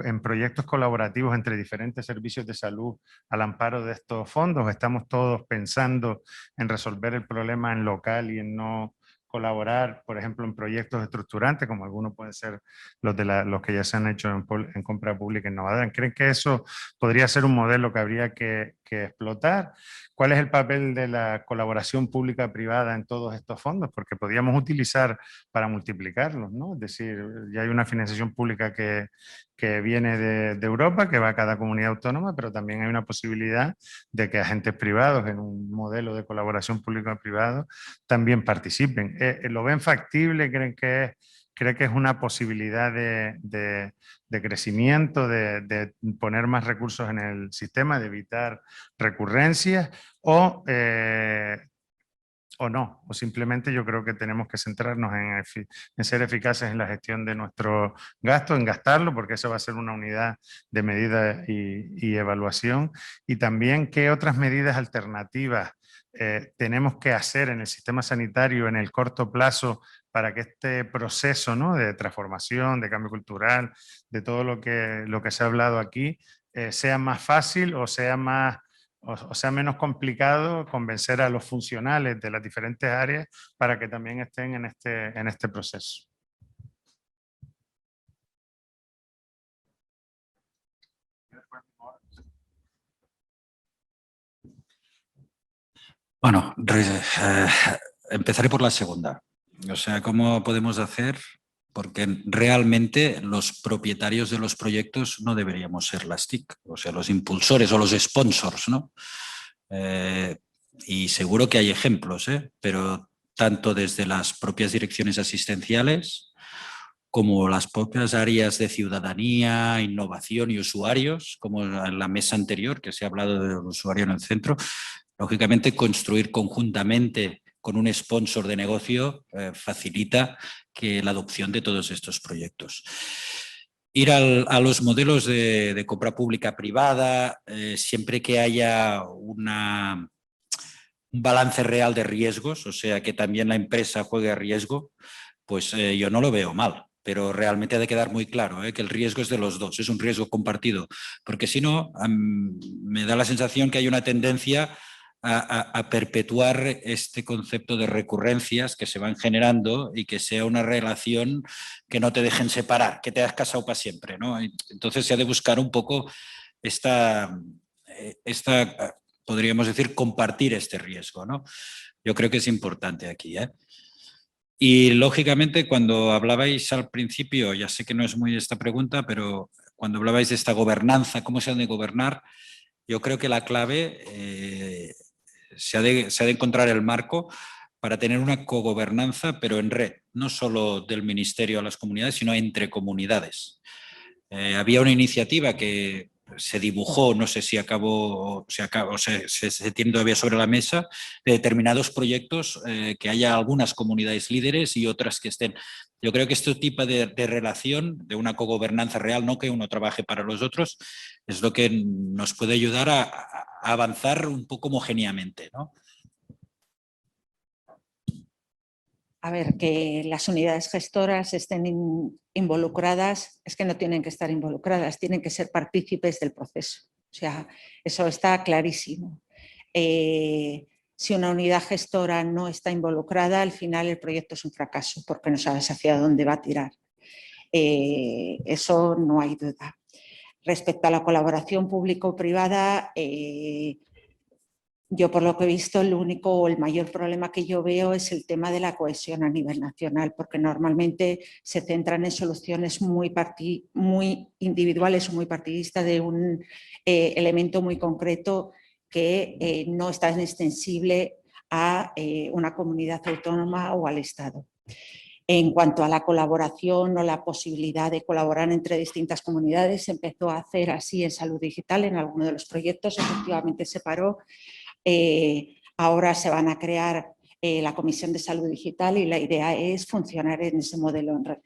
en proyectos colaborativos entre diferentes servicios de salud al amparo de estos fondos? ¿Estamos todos pensando en resolver el problema en local y en no colaborar, por ejemplo, en proyectos estructurantes, como algunos pueden ser los que ya se han hecho en compra pública innovadora? ¿Creen que eso podría ser un modelo que habría que explotar? ¿Cuál es el papel de la colaboración pública-privada en todos estos fondos? Porque podríamos utilizar para multiplicarlos, ¿no? Es decir, ya hay una financiación pública que viene de Europa, que va a cada comunidad autónoma, pero también hay una posibilidad de que agentes privados en un modelo de colaboración pública-privada también participen. ¿Lo ven factible? ¿Creen que es una posibilidad de crecimiento, de poner más recursos en el sistema, de evitar recurrencias, o no? O simplemente yo creo que tenemos que centrarnos en ser eficaces en la gestión de nuestro gasto, en gastarlo, porque eso va a ser una unidad de medida y evaluación. Y también qué otras medidas alternativas tenemos que hacer en el sistema sanitario en el corto plazo para que este proceso, ¿no?, de transformación, de cambio cultural, de todo lo que se ha hablado aquí, sea más fácil o sea menos complicado convencer a los funcionales de las diferentes áreas para que también estén en este proceso. Bueno, empezaré por la segunda. O sea, ¿cómo podemos hacer porque realmente los propietarios de los proyectos no deberíamos ser las TIC, o sea, los impulsores o los sponsors, ¿no? Y seguro que hay ejemplos, pero tanto desde las propias direcciones asistenciales como las propias áreas de ciudadanía, innovación y usuarios, como en la mesa anterior que se ha hablado del usuario en el centro, lógicamente construir conjuntamente con un sponsor de negocio facilita que la adopción de todos estos proyectos. Ir a los modelos de compra pública privada, siempre que haya un balance real de riesgos, o sea, que también la empresa juegue a riesgo, pues yo no lo veo mal, pero realmente ha de quedar muy claro que el riesgo es de los dos, es un riesgo compartido, porque si no, me da la sensación que hay una tendencia a perpetuar este concepto de recurrencias que se van generando y que sea una relación que no te dejen separar, que te has casado para siempre, ¿no? Entonces se ha de buscar un poco esta podríamos decir, compartir este riesgo, ¿no? Yo creo que es importante aquí, Y lógicamente cuando hablabais al principio, ya sé que no es muy esta pregunta, pero cuando hablabais de esta gobernanza, cómo se ha de gobernar, yo creo que la clave se ha de encontrar el marco para tener una cogobernanza, pero en red, no solo del ministerio a las comunidades, sino entre comunidades. Había una iniciativa que se dibujó, no sé si se tiene todavía sobre la mesa, de determinados proyectos que haya algunas comunidades líderes y otras que estén. Yo creo que este tipo de relación, de una cogobernanza real, no que uno trabaje para los otros, es lo que nos puede ayudar a avanzar un poco homogéneamente, ¿no? A ver, que las unidades gestoras estén involucradas, es que no tienen que estar involucradas, tienen que ser partícipes del proceso. O sea, eso está clarísimo. Si una unidad gestora no está involucrada, al final el proyecto es un fracaso porque no sabes hacia dónde va a tirar. Eso no hay duda. Respecto a la colaboración público-privada, yo por lo que he visto el mayor problema que yo veo es el tema de la cohesión a nivel nacional, porque normalmente se centran en soluciones muy individuales o muy partidistas de un elemento muy concreto que no es tan extensible a una comunidad autónoma o al Estado. En cuanto a la colaboración o la posibilidad de colaborar entre distintas comunidades, se empezó a hacer así en Salud Digital, en alguno de los proyectos, efectivamente se paró. Ahora se van a crear la Comisión de Salud Digital y la idea es funcionar en ese modelo en red.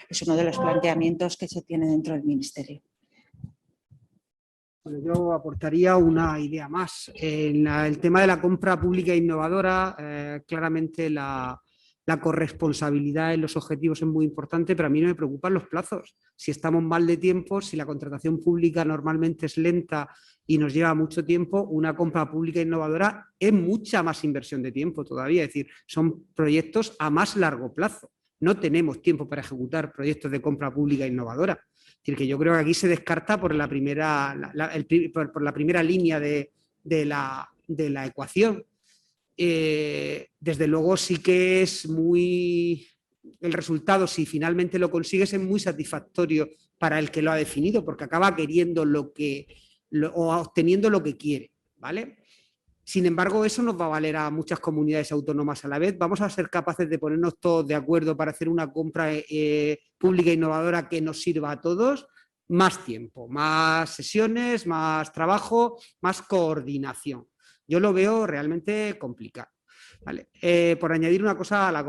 Es uno de los planteamientos que se tiene dentro del Ministerio. Bueno, yo aportaría una idea más. En el tema de la compra pública innovadora, claramente la corresponsabilidad en los objetivos es muy importante, pero a mí no me preocupan los plazos. Si estamos mal de tiempo, si la contratación pública normalmente es lenta y nos lleva mucho tiempo, una compra pública innovadora es mucha más inversión de tiempo todavía. Es decir, son proyectos a más largo plazo. No tenemos tiempo para ejecutar proyectos de compra pública innovadora. Es decir, que yo creo que aquí se descarta por la primera línea de la ecuación. Desde luego sí que es el resultado, si finalmente lo consigues, es muy satisfactorio para el que lo ha definido, porque acaba queriendo o obteniendo lo que quiere, ¿vale? Sin embargo, eso nos va a valer a muchas comunidades autónomas a la vez. Vamos a ser capaces de ponernos todos de acuerdo para hacer una compra pública innovadora que nos sirva a todos. Más tiempo, más sesiones, más trabajo, más coordinación. Yo lo veo realmente complicado. ¿Vale? Por añadir una cosa a la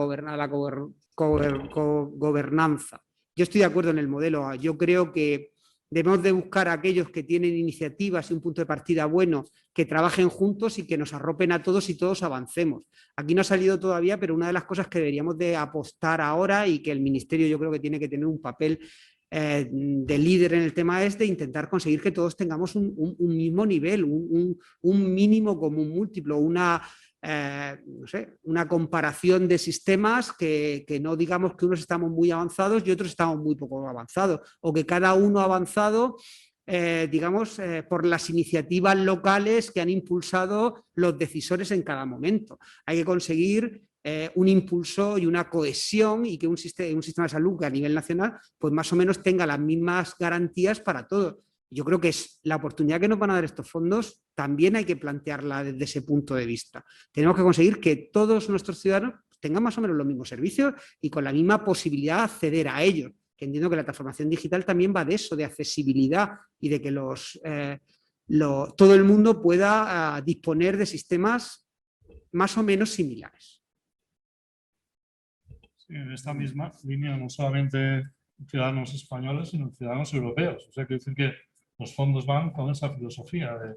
gobernanza. Yo estoy de acuerdo en el modelo. Yo creo que debemos de buscar a aquellos que tienen iniciativas y un punto de partida bueno, que trabajen juntos y que nos arropen a todos y todos avancemos. Aquí no ha salido todavía, pero una de las cosas que deberíamos de apostar ahora y que el Ministerio yo creo que tiene que tener un papel de líder en el tema es de intentar conseguir que todos tengamos un mismo nivel, un mínimo común múltiplo, una comparación de sistemas que no digamos que unos estamos muy avanzados y otros estamos muy poco avanzados, o que cada uno ha avanzado por las iniciativas locales que han impulsado los decisores en cada momento. Hay que conseguir un impulso y una cohesión, y que un sistema de salud que a nivel nacional pues más o menos tenga las mismas garantías para todos. Yo creo que es la oportunidad que nos van a dar estos fondos, también hay que plantearla desde ese punto de vista. Tenemos que conseguir que todos nuestros ciudadanos tengan más o menos los mismos servicios y con la misma posibilidad de acceder a ellos. Que entiendo que la transformación digital también va de eso, de accesibilidad y de que todo el mundo pueda disponer de sistemas más o menos similares. Sí, en esta misma línea, no solamente ciudadanos españoles, sino ciudadanos europeos. O sea, quiere decir que los fondos van con esa filosofía de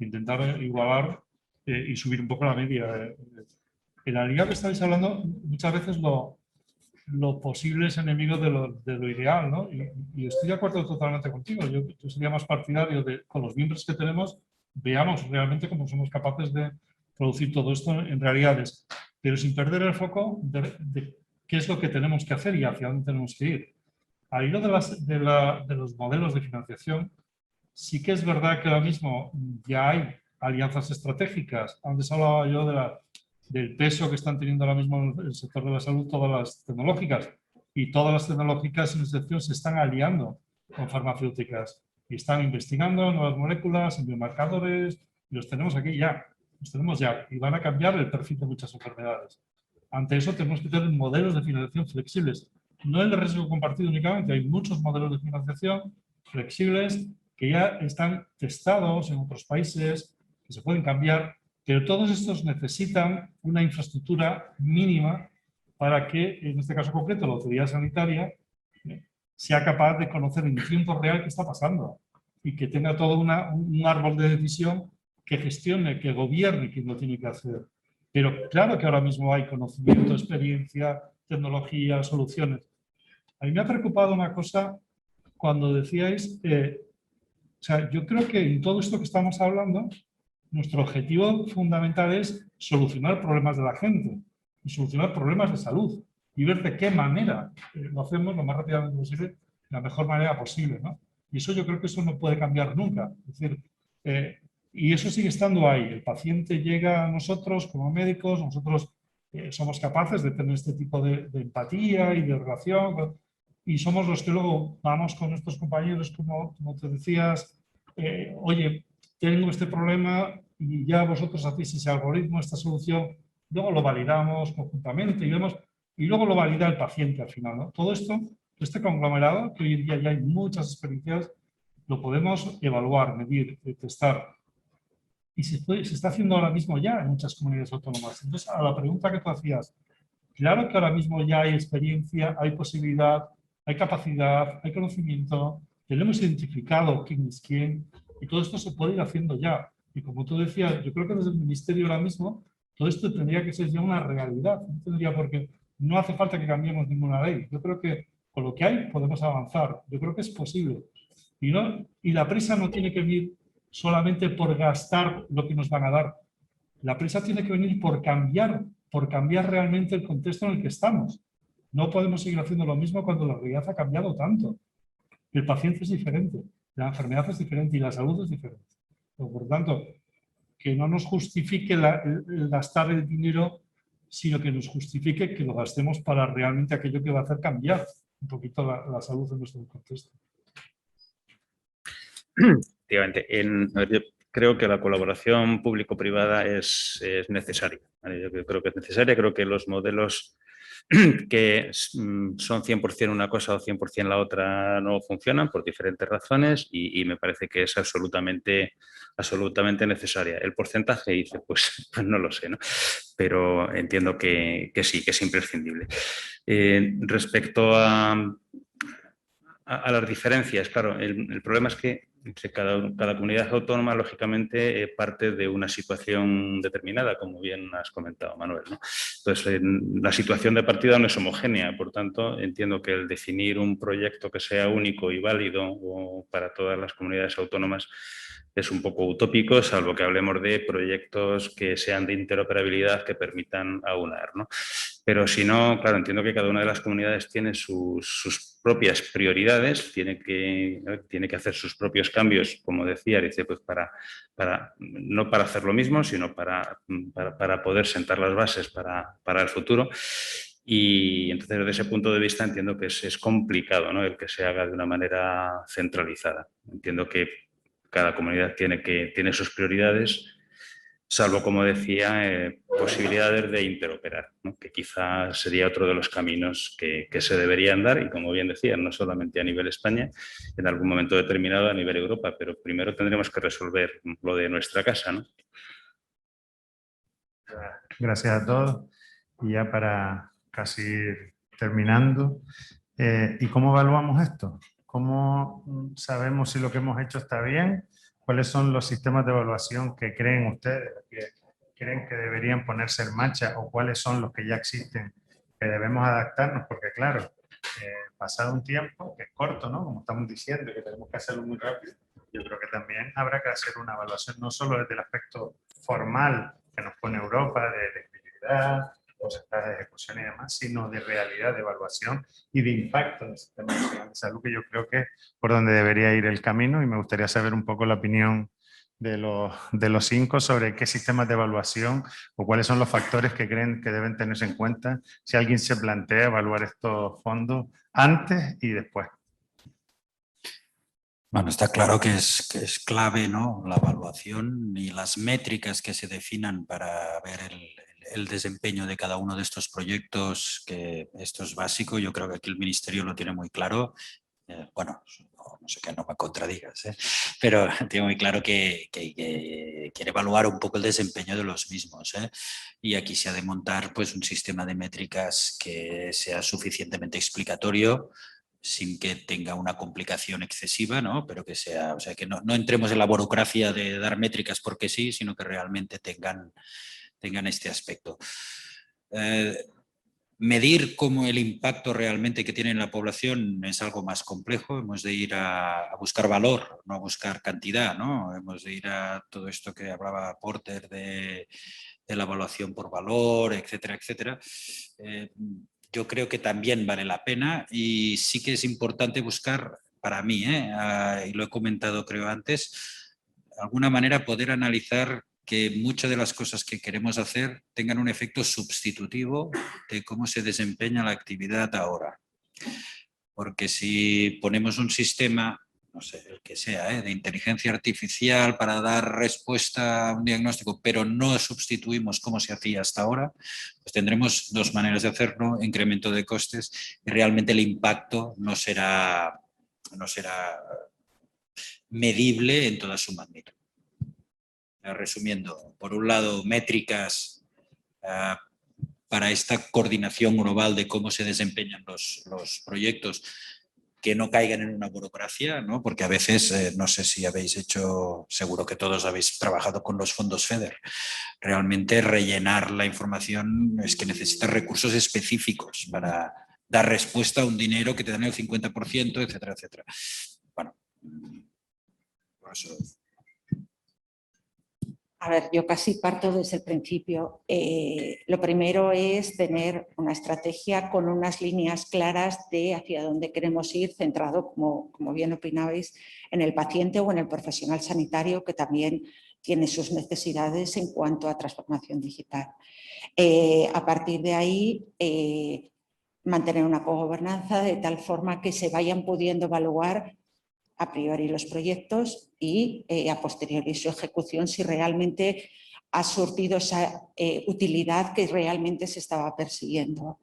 intentar igualar y subir un poco la media. En la liga que estáis hablando, muchas veces lo posible es enemigo de lo ideal, ¿no? Y estoy de acuerdo totalmente contigo. Yo sería más partidario de, con los miembros que tenemos, veamos realmente cómo somos capaces de producir todo esto en realidades, pero sin perder el foco de qué es lo que tenemos que hacer y hacia dónde tenemos que ir. Al hilo de los modelos de financiación, sí que es verdad que ahora mismo ya hay alianzas estratégicas. Antes hablaba yo del peso que están teniendo ahora mismo en el sector de la salud todas las tecnológicas. Y todas las tecnológicas, sin excepción, se están aliando con farmacéuticas. Y están investigando nuevas moléculas, en biomarcadores, y los tenemos aquí ya. Los tenemos ya. Y van a cambiar el perfil de muchas enfermedades. Ante eso tenemos que tener modelos de financiación flexibles. No el de riesgo compartido únicamente, hay muchos modelos de financiación flexibles que ya están testados en otros países, que se pueden cambiar, pero todos estos necesitan una infraestructura mínima para que, en este caso concreto, la autoridad sanitaria sea capaz de conocer en tiempo real qué está pasando y que tenga todo un árbol de decisión que gestione, que gobierne quien lo tiene que hacer. Pero claro que ahora mismo hay conocimiento, experiencia, tecnología, soluciones. A mí me ha preocupado una cosa cuando decíais, o sea, yo creo que en todo esto que estamos hablando, nuestro objetivo fundamental es solucionar problemas de la gente y solucionar problemas de salud y ver de qué manera lo hacemos lo más rápidamente posible, de la mejor manera posible, ¿no? Y eso yo creo que eso no puede cambiar nunca. Es decir, y eso sigue estando ahí. El paciente llega a nosotros como médicos, nosotros somos capaces de tener este tipo de empatía y de relación, y somos los que luego vamos con nuestros compañeros, como te decías, oye, tengo este problema y ya vosotros hacéis ese algoritmo, esta solución, luego lo validamos conjuntamente y luego lo valida el paciente al final, ¿no? Todo esto, este conglomerado, que hoy en día ya hay muchas experiencias, lo podemos evaluar, medir, testar. Y se está haciendo ahora mismo ya en muchas comunidades autónomas. Entonces, a la pregunta que tú hacías, claro que ahora mismo ya hay experiencia, hay posibilidad, hay capacidad, hay conocimiento, tenemos identificado quién es quién, y todo esto se puede ir haciendo ya. Y como tú decías, yo creo que desde el Ministerio ahora mismo, todo esto tendría que ser ya una realidad. No tendría porque no hace falta que cambiemos ninguna ley. Yo creo que con lo que hay podemos avanzar. Yo creo que es posible. Y la prisa no tiene que venir solamente por gastar lo que nos van a dar. La prisa tiene que venir por cambiar realmente el contexto en el que estamos. No podemos seguir haciendo lo mismo cuando la realidad ha cambiado tanto. El paciente es diferente, la enfermedad es diferente y la salud es diferente. Por tanto, que no nos justifique el gastar el dinero, sino que nos justifique que lo gastemos para realmente aquello que va a hacer cambiar un poquito la salud en nuestro contexto. Efectivamente. Yo creo que la colaboración público-privada es necesaria, ¿vale? Yo creo que es necesaria. Creo que los modelos que son 100% una cosa o 100% la otra no funcionan por diferentes razones y me parece que es absolutamente necesaria. El porcentaje, dice, pues no lo sé, ¿no? Pero entiendo que sí, que es imprescindible. Respecto a las diferencias, claro, el problema es que cada comunidad autónoma, lógicamente, parte de una situación determinada, como bien has comentado, Manuel, ¿no? Entonces, la situación de partida no es homogénea, por tanto, entiendo que el definir un proyecto que sea único y válido para todas las comunidades autónomas es un poco utópico, salvo que hablemos de proyectos que sean de interoperabilidad que permitan aunar, ¿no? Pero si no, claro, entiendo que cada una de las comunidades tiene sus propias prioridades, tiene que hacer sus propios cambios, como decía, dice, pues no para hacer lo mismo, sino para poder sentar las bases para el futuro. Y entonces, desde ese punto de vista, entiendo que es complicado, ¿no?, el que se haga de una manera centralizada. Entiendo que cada comunidad tiene sus prioridades, salvo, como decía, posibilidades de interoperar, ¿no?, que quizás sería otro de los caminos que se deberían dar, y como bien decía, no solamente a nivel España, en algún momento determinado a nivel Europa, pero primero tendremos que resolver lo de nuestra casa, ¿no? Gracias a todos. Y ya para casi ir terminando, ¿y cómo evaluamos esto? ¿Cómo sabemos si lo que hemos hecho está bien? ¿Cuáles son los sistemas de evaluación que creen ustedes, que creen que deberían ponerse en marcha, o cuáles son los que ya existen que debemos adaptarnos? Porque claro, pasado un tiempo, que es corto, ¿no?, como estamos diciendo, que tenemos que hacerlo muy rápido, yo creo que también habrá que hacer una evaluación no solo desde el aspecto formal que nos pone Europa, de elegibilidad, porcentaje de ejecución y demás, sino de realidad, de evaluación y de impacto en el Sistema Nacional de Salud, que yo creo que es por donde debería ir el camino, y me gustaría saber un poco la opinión de los 5 sobre qué sistemas de evaluación o cuáles son los factores que creen que deben tenerse en cuenta si alguien se plantea evaluar estos fondos antes y después. Bueno, está claro que es clave, ¿no?, la evaluación y las métricas que se definan para ver el desempeño de cada uno de estos proyectos, que esto es básico. Yo creo que aquí el Ministerio lo tiene muy claro. Bueno, no sé, que no me contradigas, pero tiene muy claro que quiere evaluar un poco el desempeño de los mismos, y aquí se ha de montar, pues, un sistema de métricas que sea suficientemente explicatorio, sin que tenga una complicación excesiva, ¿no?, pero que sea, o sea, que no entremos en la burocracia de dar métricas porque sí, sino que realmente tengan este aspecto. Medir cómo el impacto realmente que tiene en la población es algo más complejo. Hemos de ir a buscar valor, no a buscar cantidad, ¿no? Hemos de ir a todo esto que hablaba Porter de la evaluación por valor, etcétera, etcétera. Yo creo que también vale la pena, y sí que es importante buscar, para mí, y lo he comentado creo antes, de alguna manera poder analizar que muchas de las cosas que queremos hacer tengan un efecto sustitutivo de cómo se desempeña la actividad ahora. Porque si ponemos un sistema, no sé, el que sea, de inteligencia artificial para dar respuesta a un diagnóstico, pero no sustituimos como se hacía hasta ahora, pues tendremos dos maneras de hacerlo: incremento de costes, y realmente el impacto no será medible en toda su magnitud. Resumiendo, por un lado, métricas para esta coordinación global de cómo se desempeñan los proyectos, que no caigan en una burocracia, ¿no? Porque a veces, no sé si habéis hecho, seguro que todos habéis trabajado con los fondos FEDER, realmente rellenar la información es que necesitas recursos específicos para dar respuesta a un dinero que te dan el 50%, etcétera, etcétera. Bueno, por eso... A ver, yo casi parto desde el principio. Lo primero es tener una estrategia con unas líneas claras de hacia dónde queremos ir, centrado, como bien opinabais, en el paciente o en el profesional sanitario, que también tiene sus necesidades en cuanto a transformación digital. A partir de ahí, mantener una cogobernanza de tal forma que se vayan pudiendo evaluar a priori los proyectos y a posteriori su ejecución, si realmente ha surtido esa utilidad que realmente se estaba persiguiendo.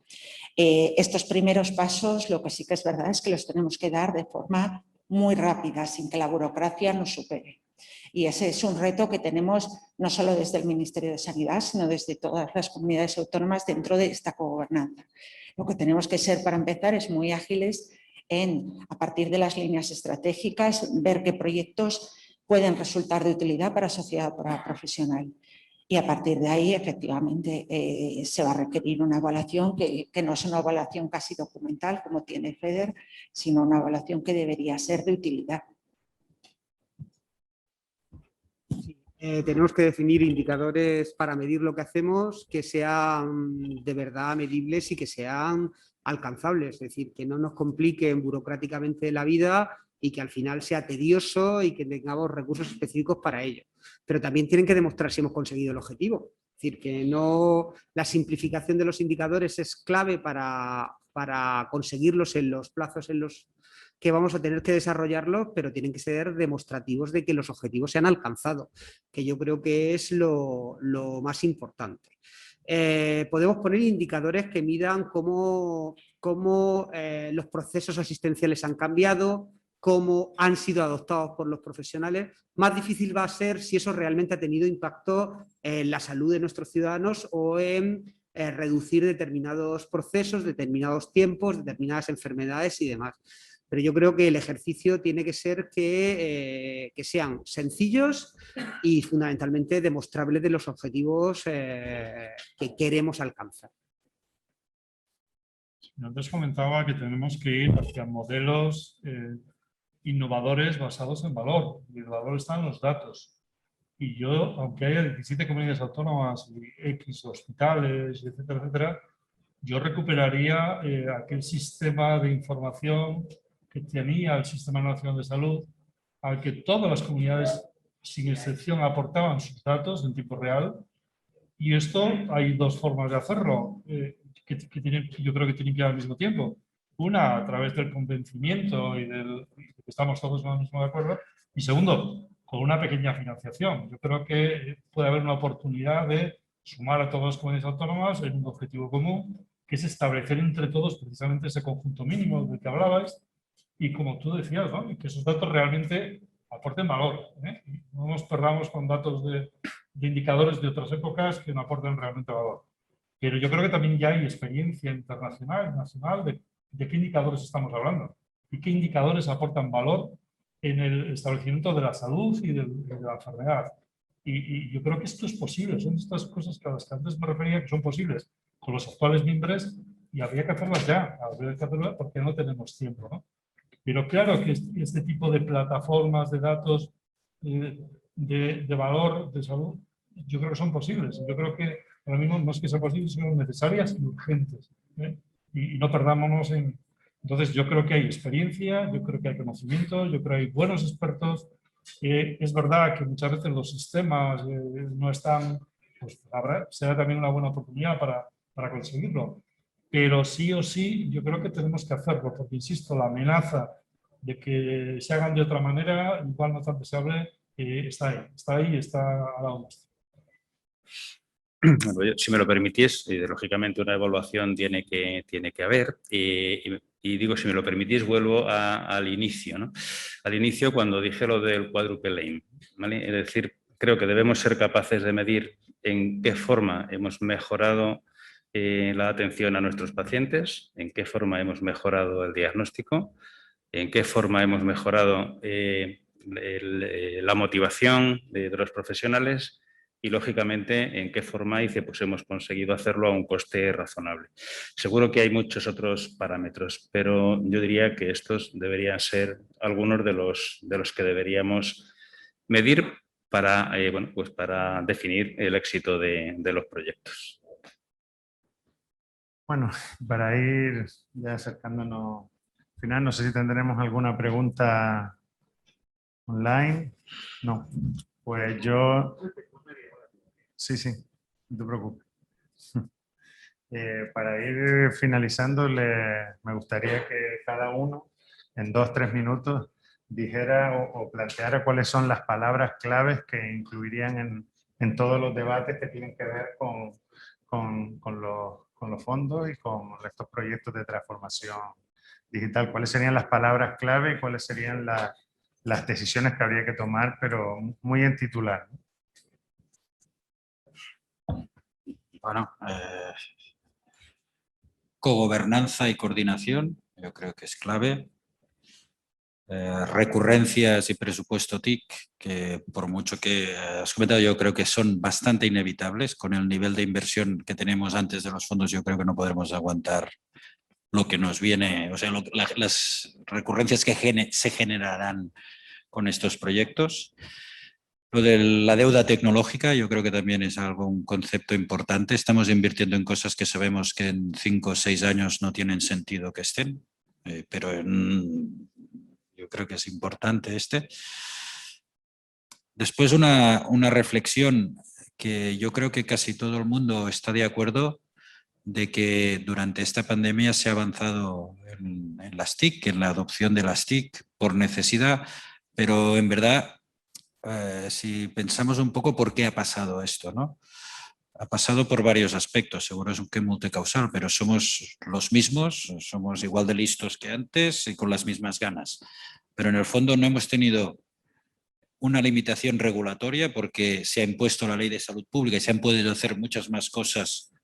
Estos primeros pasos, lo que sí que es verdad es que los tenemos que dar de forma muy rápida, sin que la burocracia nos supere. Y ese es un reto que tenemos no solo desde el Ministerio de Sanidad, sino desde todas las comunidades autónomas dentro de esta cogobernanza. Lo que tenemos que ser, para empezar, es muy ágiles a partir de las líneas estratégicas, ver qué proyectos pueden resultar de utilidad para la sociedad profesional. Y a partir de ahí, efectivamente, se va a requerir una evaluación que no es una evaluación casi documental, como tiene FEDER, sino una evaluación que debería ser de utilidad. tenemos que definir indicadores para medir lo que hacemos que sean de verdad medibles y que sean alcanzables, es decir, que no nos compliquen burocráticamente la vida y que al final sea tedioso y que tengamos recursos específicos para ello. Pero también tienen que demostrar si hemos conseguido el objetivo. Es decir, que no, la simplificación de los indicadores es clave para conseguirlos en los plazos en los que vamos a tener que desarrollarlos, pero tienen que ser demostrativos de que los objetivos se han alcanzado, que yo creo que es lo más importante. Podemos poner indicadores que midan cómo los procesos asistenciales han cambiado, cómo han sido adoptados por los profesionales. Más difícil va a ser si eso realmente ha tenido impacto en la salud de nuestros ciudadanos o en reducir determinados procesos, determinados tiempos, determinadas enfermedades y demás. Pero yo creo que el ejercicio tiene que ser que sean sencillos y fundamentalmente demostrables de los objetivos que queremos alcanzar. Antes comentaba que tenemos que ir hacia modelos innovadores basados en valor. Y el valor está en los datos. Y yo, aunque haya 17 comunidades autónomas y X hospitales, etcétera, etcétera, yo recuperaría aquel sistema de información que tenía el Sistema Nacional de Salud, al que todas las comunidades, sin excepción, aportaban sus datos en tiempo real. Y esto hay dos formas de hacerlo, que yo creo que tienen que ir al mismo tiempo. Una, a través del convencimiento y de que estamos todos en el mismo de acuerdo. Y segundo, con una pequeña financiación. Yo creo que puede haber una oportunidad de sumar a todas las comunidades autónomas en un objetivo común, que es establecer entre todos precisamente ese conjunto mínimo del que hablabais, y como tú decías, ¿no? Y que esos datos realmente aporten valor. Y no nos perdamos con datos de indicadores de otras épocas que no aporten realmente valor. Pero yo creo que también ya hay experiencia internacional y nacional de qué indicadores estamos hablando y qué indicadores aportan valor en el establecimiento de la salud y de la enfermedad. Y yo creo que esto es posible, son estas cosas que a las que antes me refería que son posibles con los actuales mimbres y habría que hacerlas ya, habría que hacerlas porque no tenemos tiempo, ¿no? Pero claro que este tipo de plataformas de datos de valor, de salud, yo creo que son posibles. Yo creo que ahora mismo no es que sean posibles, sino necesarias y urgentes. Y no perdámonos en... Entonces yo creo que hay experiencia, yo creo que hay conocimiento, yo creo que hay buenos expertos. Es verdad que muchas veces los sistemas no están... Pues será también una buena oportunidad para conseguirlo. Pero sí o sí, yo creo que tenemos que hacerlo, porque, insisto, la amenaza de que se hagan de otra manera, igual no tan deseable, está ahí, está a la vista. Bueno, si me lo permitís, lógicamente una evaluación tiene que haber. Y digo, si me lo permitís, vuelvo al inicio, ¿no? Al inicio cuando dije lo del quadruple aim, ¿vale? Es decir, creo que debemos ser capaces de medir en qué forma hemos mejorado la atención a nuestros pacientes, en qué forma hemos mejorado el diagnóstico, en qué forma hemos mejorado la motivación de los profesionales y, lógicamente, en qué forma pues hemos conseguido hacerlo a un coste razonable. Seguro que hay muchos otros parámetros, pero yo diría que estos deberían ser algunos de los que deberíamos medir para, pues para definir el éxito de los proyectos. Bueno, para ir ya acercándonos al final, no sé si tendremos alguna pregunta online. No, pues yo... Sí, no te preocupes. Para ir finalizando, me gustaría que cada uno en 2-3 minutos dijera o planteara cuáles son las palabras claves que incluirían en todos los debates que tienen que ver con los fondos y con estos proyectos de transformación digital. ¿Cuáles serían las palabras clave y cuáles serían las decisiones que habría que tomar, pero muy en titular, ¿no? Bueno, cogobernanza y coordinación, yo creo que es clave. Recurrencias y presupuesto TIC, que por mucho que has comentado, yo creo que son bastante inevitables. Con el nivel de inversión que tenemos antes de los fondos, yo creo que no podremos aguantar lo que nos viene, o sea, las recurrencias que se generarán con estos proyectos. Lo de la deuda tecnológica yo creo que también es un concepto importante. Estamos invirtiendo en cosas que sabemos que en 5 o 6 años no tienen sentido que estén, pero yo creo que es importante este. Después una reflexión que yo creo que casi todo el mundo está de acuerdo de que durante esta pandemia se ha avanzado en las TIC, en la adopción de las TIC por necesidad, pero en verdad si pensamos un poco por qué ha pasado esto, ¿no? Ha pasado por varios aspectos, seguro es un que multicausal, pero somos los mismos, somos igual de listos que antes y con las mismas ganas. Pero en el fondo no hemos tenido una limitación regulatoria porque se ha impuesto la ley de salud pública y se han podido hacer muchas más cosas.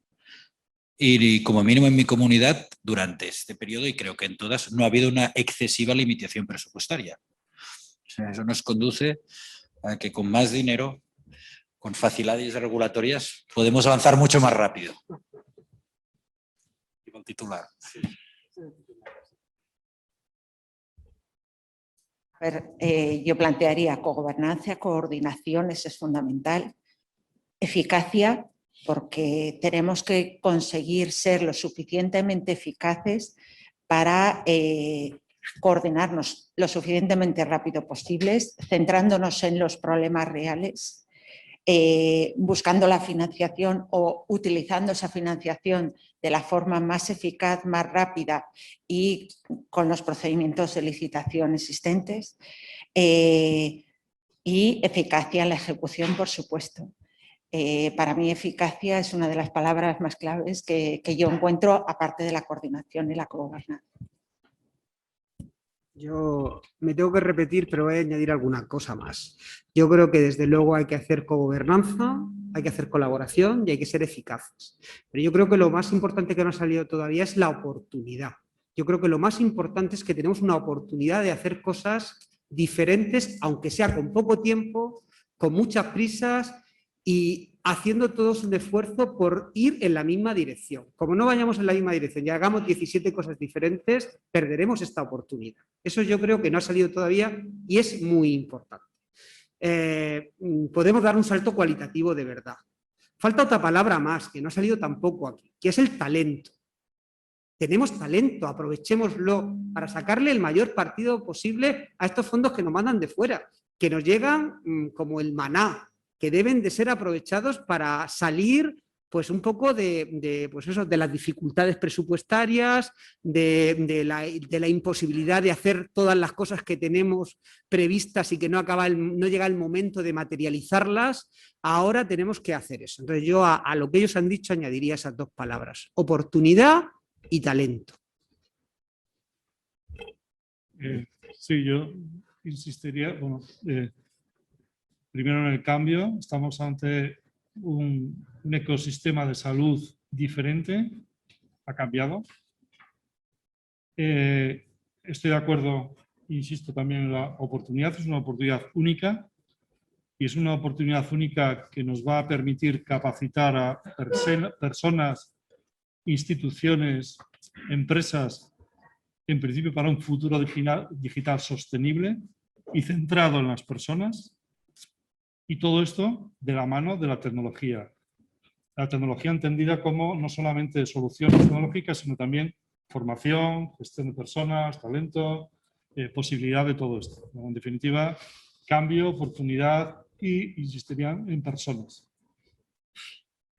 Y como mínimo en mi comunidad, durante este periodo, y creo que en todas, no ha habido una excesiva limitación presupuestaria. O sea, eso nos conduce a que con más dinero, con facilidades regulatorias, podemos avanzar mucho más rápido. Y con titular. A ver, yo plantearía cogobernanza, coordinación, eso es fundamental. Eficacia, porque tenemos que conseguir ser lo suficientemente eficaces para coordinarnos lo suficientemente rápido posibles, centrándonos en los problemas reales, buscando la financiación o utilizando esa financiación de la forma más eficaz, más rápida y con los procedimientos de licitación existentes, y eficacia en la ejecución, por supuesto. Para mí eficacia es una de las palabras más claves que yo encuentro, aparte de la coordinación y la cogobernanza. Yo me tengo que repetir, pero voy a añadir alguna cosa más. Yo creo que desde luego hay que hacer cogobernanza, hay que hacer colaboración y hay que ser eficaces. Pero yo creo que lo más importante que no ha salido todavía es la oportunidad. Yo creo que lo más importante es que tenemos una oportunidad de hacer cosas diferentes, aunque sea con poco tiempo, con muchas prisas y haciendo todos un esfuerzo por ir en la misma dirección. Como no vayamos en la misma dirección y hagamos 17 cosas diferentes, perderemos esta oportunidad. Eso yo creo que no ha salido todavía y es muy importante. Podemos dar un salto cualitativo de verdad. Falta otra palabra más, que no ha salido tampoco aquí, que es el talento. Tenemos talento, aprovechémoslo para sacarle el mayor partido posible a estos fondos que nos mandan de fuera, que nos llegan como el maná, que deben de ser aprovechados para salir pues un poco de las dificultades presupuestarias, de la imposibilidad de hacer todas las cosas que tenemos previstas y que no llega el momento de materializarlas. Ahora tenemos que hacer eso. Entonces yo a lo que ellos han dicho añadiría esas dos palabras, oportunidad y talento. Sí, yo insistiría, bueno, primero en el cambio, estamos ante un ecosistema de salud diferente, ha cambiado. Estoy de acuerdo, insisto también en la oportunidad, es una oportunidad única y es una oportunidad única que nos va a permitir capacitar a personas, instituciones, empresas, en principio para un futuro digital sostenible y centrado en las personas, y todo esto de la mano de la tecnología. La tecnología entendida como no solamente soluciones tecnológicas, sino también formación, gestión de personas, talento, posibilidad de todo esto. En definitiva, cambio, oportunidad y insistiría en personas.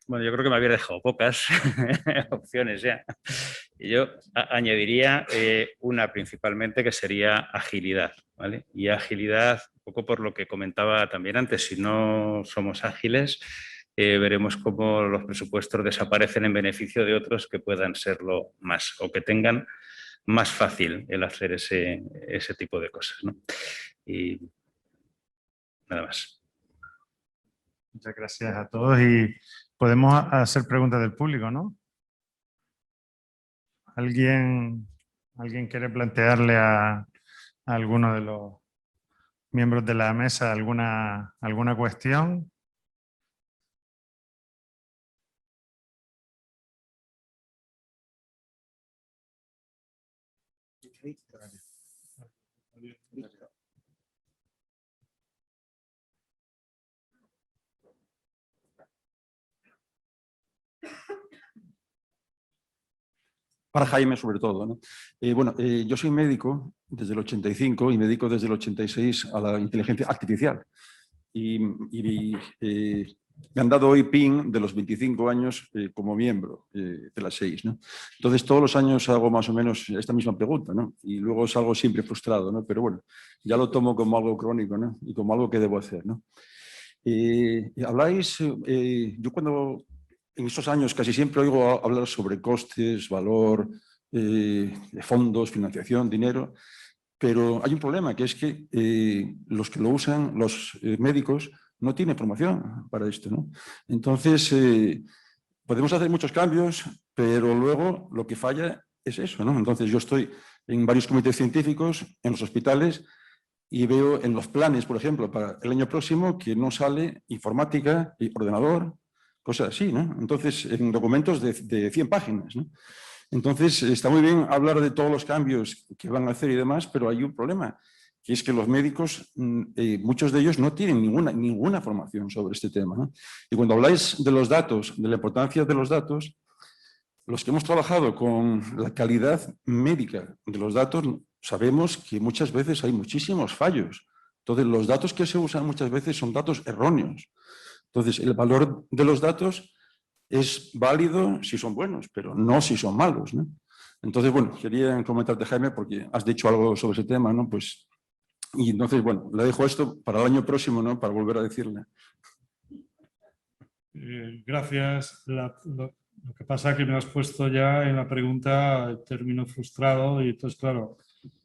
Bueno, yo creo que me había dejado pocas opciones ya. Y yo añadiría una principalmente que sería agilidad, ¿vale? Y agilidad, un poco por lo que comentaba también antes, si no somos ágiles, veremos cómo los presupuestos desaparecen en beneficio de otros que puedan serlo más o que tengan más fácil el hacer ese tipo de cosas, ¿no? Y nada más. Muchas gracias a todos y podemos hacer preguntas del público, ¿no? ¿Alguien quiere plantearle a alguno de los miembros de la mesa alguna cuestión? para Jaime sobre todo, ¿no? Yo soy médico desde el 85 y me dedico desde el 86 a la inteligencia artificial. Y me han dado hoy PIN de los 25 años como miembro de las 6, ¿no? Entonces, todos los años hago más o menos esta misma pregunta, ¿no? Y luego salgo siempre frustrado, ¿no? Pero bueno, ya lo tomo como algo crónico, ¿no? Y como algo que debo hacer, ¿no? Habláis, yo cuando en estos años casi siempre oigo hablar sobre costes, valor, fondos, financiación, dinero, pero hay un problema, que es que los que lo usan, los médicos, no tienen formación para esto, ¿no? Entonces, podemos hacer muchos cambios, pero luego lo que falla es eso, ¿no? Entonces, yo estoy en varios comités científicos, en los hospitales, y veo en los planes, por ejemplo, para el año próximo, que no sale informática y ordenador, cosas así, ¿no? Entonces, en documentos de 100 páginas, ¿no? Entonces, está muy bien hablar de todos los cambios que van a hacer y demás, pero hay un problema, que es que los médicos, muchos de ellos no tienen ninguna formación sobre este tema, ¿no? Y cuando habláis de los datos, de la importancia de los datos, los que hemos trabajado con la calidad médica de los datos, sabemos que muchas veces hay muchísimos fallos. Entonces, los datos que se usan muchas veces son datos erróneos. Entonces, el valor de los datos es válido si son buenos, pero no si son malos, ¿no? Entonces, bueno, quería comentarte, Jaime, porque has dicho algo sobre ese tema, ¿no? Pues, y entonces, bueno, le dejo esto para el año próximo, ¿no? Para volver a decirle. Gracias. Lo que pasa es que me has puesto ya en la pregunta el término frustrado y entonces, claro,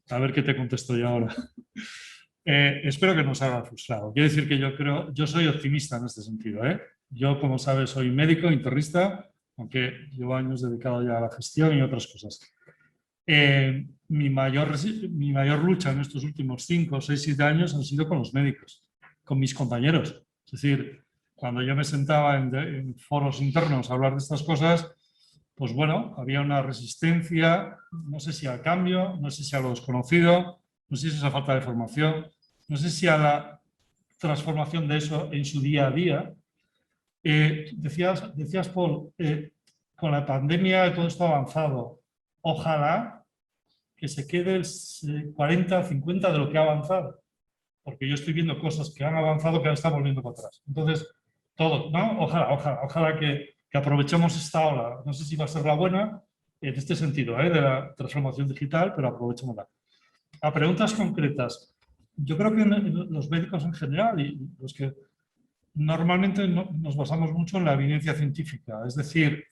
a ver qué te contesto yo ahora. Espero que no os haga frustrado. Quiero decir que yo soy optimista en este sentido, ¿eh? Yo, como sabes, soy médico, internista, aunque llevo años dedicado ya a la gestión y otras cosas. Mi mayor lucha en estos últimos 5, 6, 7 años han sido con los médicos, con mis compañeros. Es decir, cuando yo me sentaba en foros internos a hablar de estas cosas, pues bueno, había una resistencia, no sé si al cambio, no sé si a lo desconocido, no sé si a esa falta de formación, no sé si a la transformación de eso en su día a día. Decías, Paul, con la pandemia todo esto ha avanzado. Ojalá que se quede el 40, 50 de lo que ha avanzado. Porque yo estoy viendo cosas que han avanzado que ahora están volviendo para atrás. Entonces, todo, ¿no? Ojalá que aprovechemos esta ola. No sé si va a ser la buena en este sentido, de la transformación digital, pero aprovechémosla. A preguntas concretas. Yo creo que los médicos en general y los que normalmente nos basamos mucho en la evidencia científica. Es decir,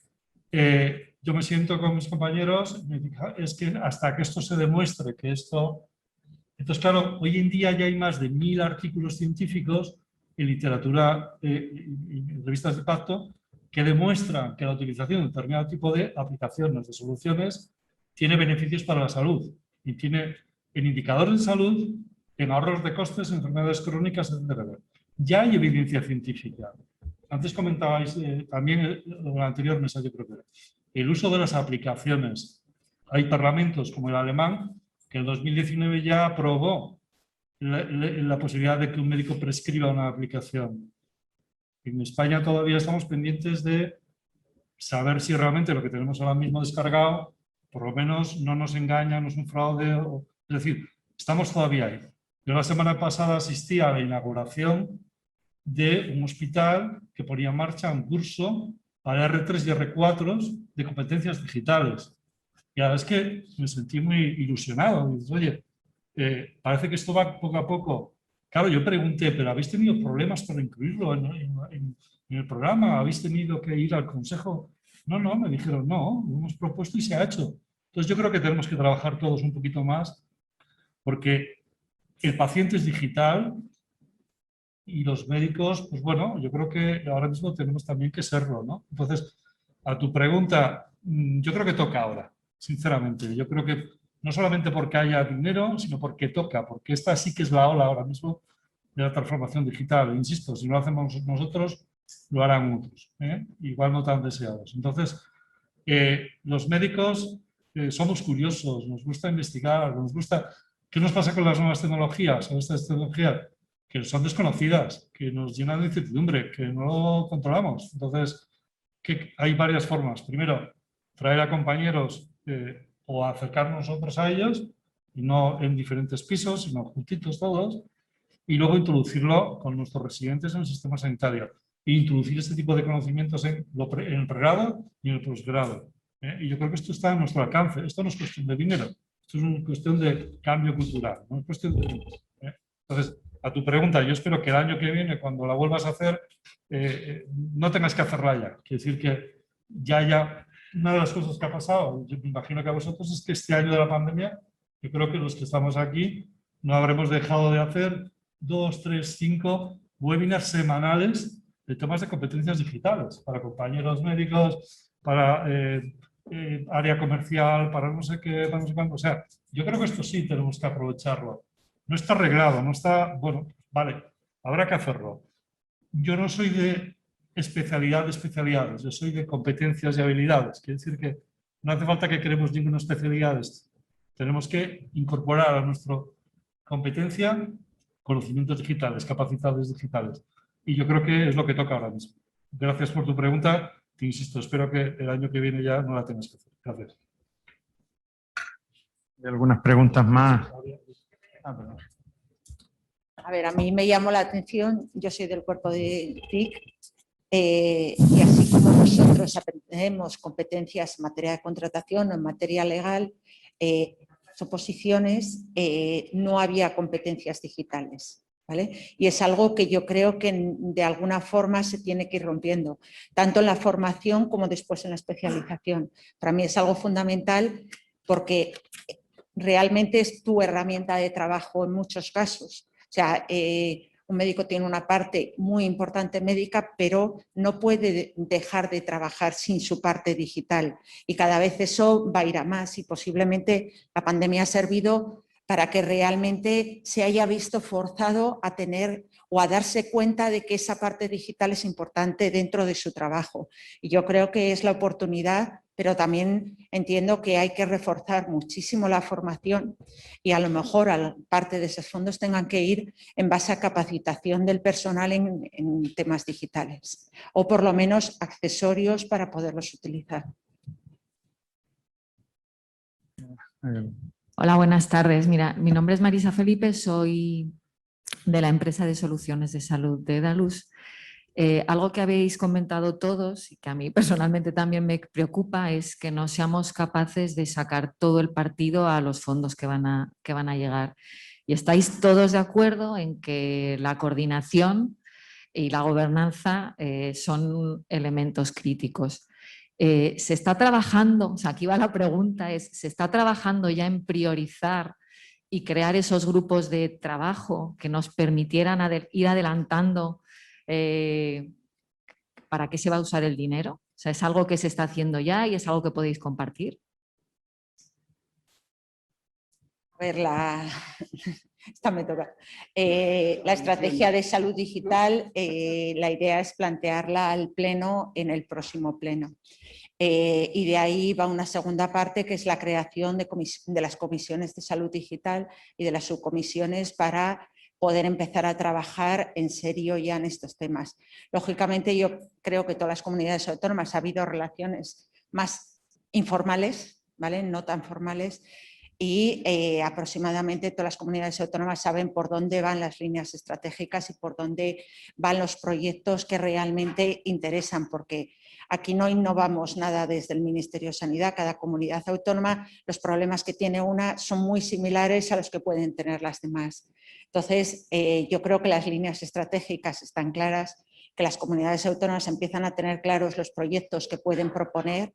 yo me siento con mis compañeros, es que hasta que esto se demuestre que esto... Entonces, claro, hoy en día ya hay más de 1000 artículos científicos en literatura en revistas de impacto que demuestran que la utilización de determinado tipo de aplicaciones, de soluciones, tiene beneficios para la salud y tiene en indicadores de salud, en ahorros de costes, en enfermedades crónicas, etc. Ya hay evidencia científica. Antes comentabais también en la anterior mesa, yo creo que era el uso de las aplicaciones. Hay parlamentos como el alemán que en 2019 ya aprobó la posibilidad de que un médico prescriba una aplicación. En España todavía estamos pendientes de saber si realmente lo que tenemos ahora mismo descargado, por lo menos no nos engaña, no es un fraude. Es decir, estamos todavía ahí. Yo la semana pasada asistí a la inauguración de un hospital que ponía en marcha un curso para R3 y R4 de competencias digitales. Y la verdad es que me sentí muy ilusionado. Dices, oye, parece que esto va poco a poco. Claro, yo pregunté, ¿pero habéis tenido problemas para incluirlo en el programa? ¿Habéis tenido que ir al consejo? No, me dijeron, no, lo hemos propuesto y se ha hecho. Entonces yo creo que tenemos que trabajar todos un poquito más porque el paciente es digital y los médicos, pues bueno, yo creo que ahora mismo tenemos también que serlo, ¿no? Entonces, a tu pregunta, yo creo que toca ahora, sinceramente. Yo creo que no solamente porque haya dinero, sino porque toca, porque esta sí que es la ola ahora mismo de la transformación digital. Insisto, si no lo hacemos nosotros, lo harán otros, igual no tan deseados. Entonces, los médicos somos curiosos, nos gusta investigar, nos gusta... ¿Qué nos pasa con las nuevas tecnologías? Estas tecnologías que son desconocidas, que nos llenan de incertidumbre, que no lo controlamos. Entonces, hay varias formas. Primero, traer a compañeros o acercarnos nosotros a ellos, y no en diferentes pisos, sino juntitos todos, y luego introducirlo con nuestros residentes en el sistema sanitario. E introducir este tipo de conocimientos en el pregrado y en el posgrado. Y yo creo que esto está a nuestro alcance. Esto no es cuestión de dinero, esto es una cuestión de cambio cultural, no es cuestión de dinero. Entonces, a tu pregunta, yo espero que el año que viene, cuando la vuelvas a hacer, no tengas que hacerla ya. Quiere decir que ya una de las cosas que ha pasado, yo me imagino que a vosotros, es que este año de la pandemia, yo creo que los que estamos aquí no habremos dejado de hacer 2, 3, 5 webinars semanales de temas de competencias digitales para compañeros médicos, para área comercial, para no sé qué, para no sé cuánto. O sea, yo creo que esto sí tenemos que aprovecharlo. No está arreglado, no está... Bueno, vale, habrá que hacerlo. Yo no soy de especialidad de especialidades, yo soy de competencias y habilidades. Quiere decir que no hace falta que creemos ninguna especialidad. Tenemos que incorporar a nuestra competencia conocimientos digitales, capacidades digitales. Y yo creo que es lo que toca ahora mismo. Gracias por tu pregunta. Te insisto, espero que el año que viene ya no la tengas que hacer. Gracias. ¿Hay algunas preguntas más? A ver, a mí me llamó la atención, yo soy del cuerpo de TIC, y así como nosotros aprendemos competencias en materia de contratación o en materia legal, oposiciones, no había competencias digitales, ¿vale? Y es algo que yo creo que de alguna forma se tiene que ir rompiendo, tanto en la formación como después en la especialización. Para mí es algo fundamental porque realmente es tu herramienta de trabajo en muchos casos. O sea, un médico tiene una parte muy importante médica, pero no puede dejar de trabajar sin su parte digital. Y cada vez eso va a ir a más y posiblemente la pandemia ha servido para que realmente se haya visto forzado a tener o a darse cuenta de que esa parte digital es importante dentro de su trabajo. Y yo creo que es la oportunidad, pero también entiendo que hay que reforzar muchísimo la formación y a lo mejor parte de esos fondos tengan que ir en base a capacitación del personal en temas digitales o por lo menos accesorios para poderlos utilizar. Hola, buenas tardes. Mira, mi nombre es Marisa Felipe, soy de la empresa de soluciones de salud de Edaluz. Algo que habéis comentado todos y que a mí personalmente también me preocupa es que no seamos capaces de sacar todo el partido a los fondos que van a llegar. Y estáis todos de acuerdo en que la coordinación y la gobernanza son elementos críticos. Se está trabajando, o sea, aquí va la pregunta, ¿se está trabajando ya en priorizar y crear esos grupos de trabajo que nos permitieran ir adelantando para qué se va a usar el dinero? O sea, ¿es algo que se está haciendo ya y es algo que podéis compartir? A ver, esta me toca. La estrategia de salud digital, la idea es plantearla al pleno en el próximo pleno. Y de ahí va una segunda parte que es la creación de las comisiones de salud digital y de las subcomisiones para poder empezar a trabajar en serio ya en estos temas. Lógicamente yo creo que todas las comunidades autónomas ha habido relaciones más informales, ¿vale? No tan formales, y aproximadamente todas las comunidades autónomas saben por dónde van las líneas estratégicas y por dónde van los proyectos que realmente interesan, porque aquí no innovamos nada desde el Ministerio de Sanidad. Cada comunidad autónoma, los problemas que tiene una son muy similares a los que pueden tener las demás. Entonces, yo creo que las líneas estratégicas están claras, que las comunidades autónomas empiezan a tener claros los proyectos que pueden proponer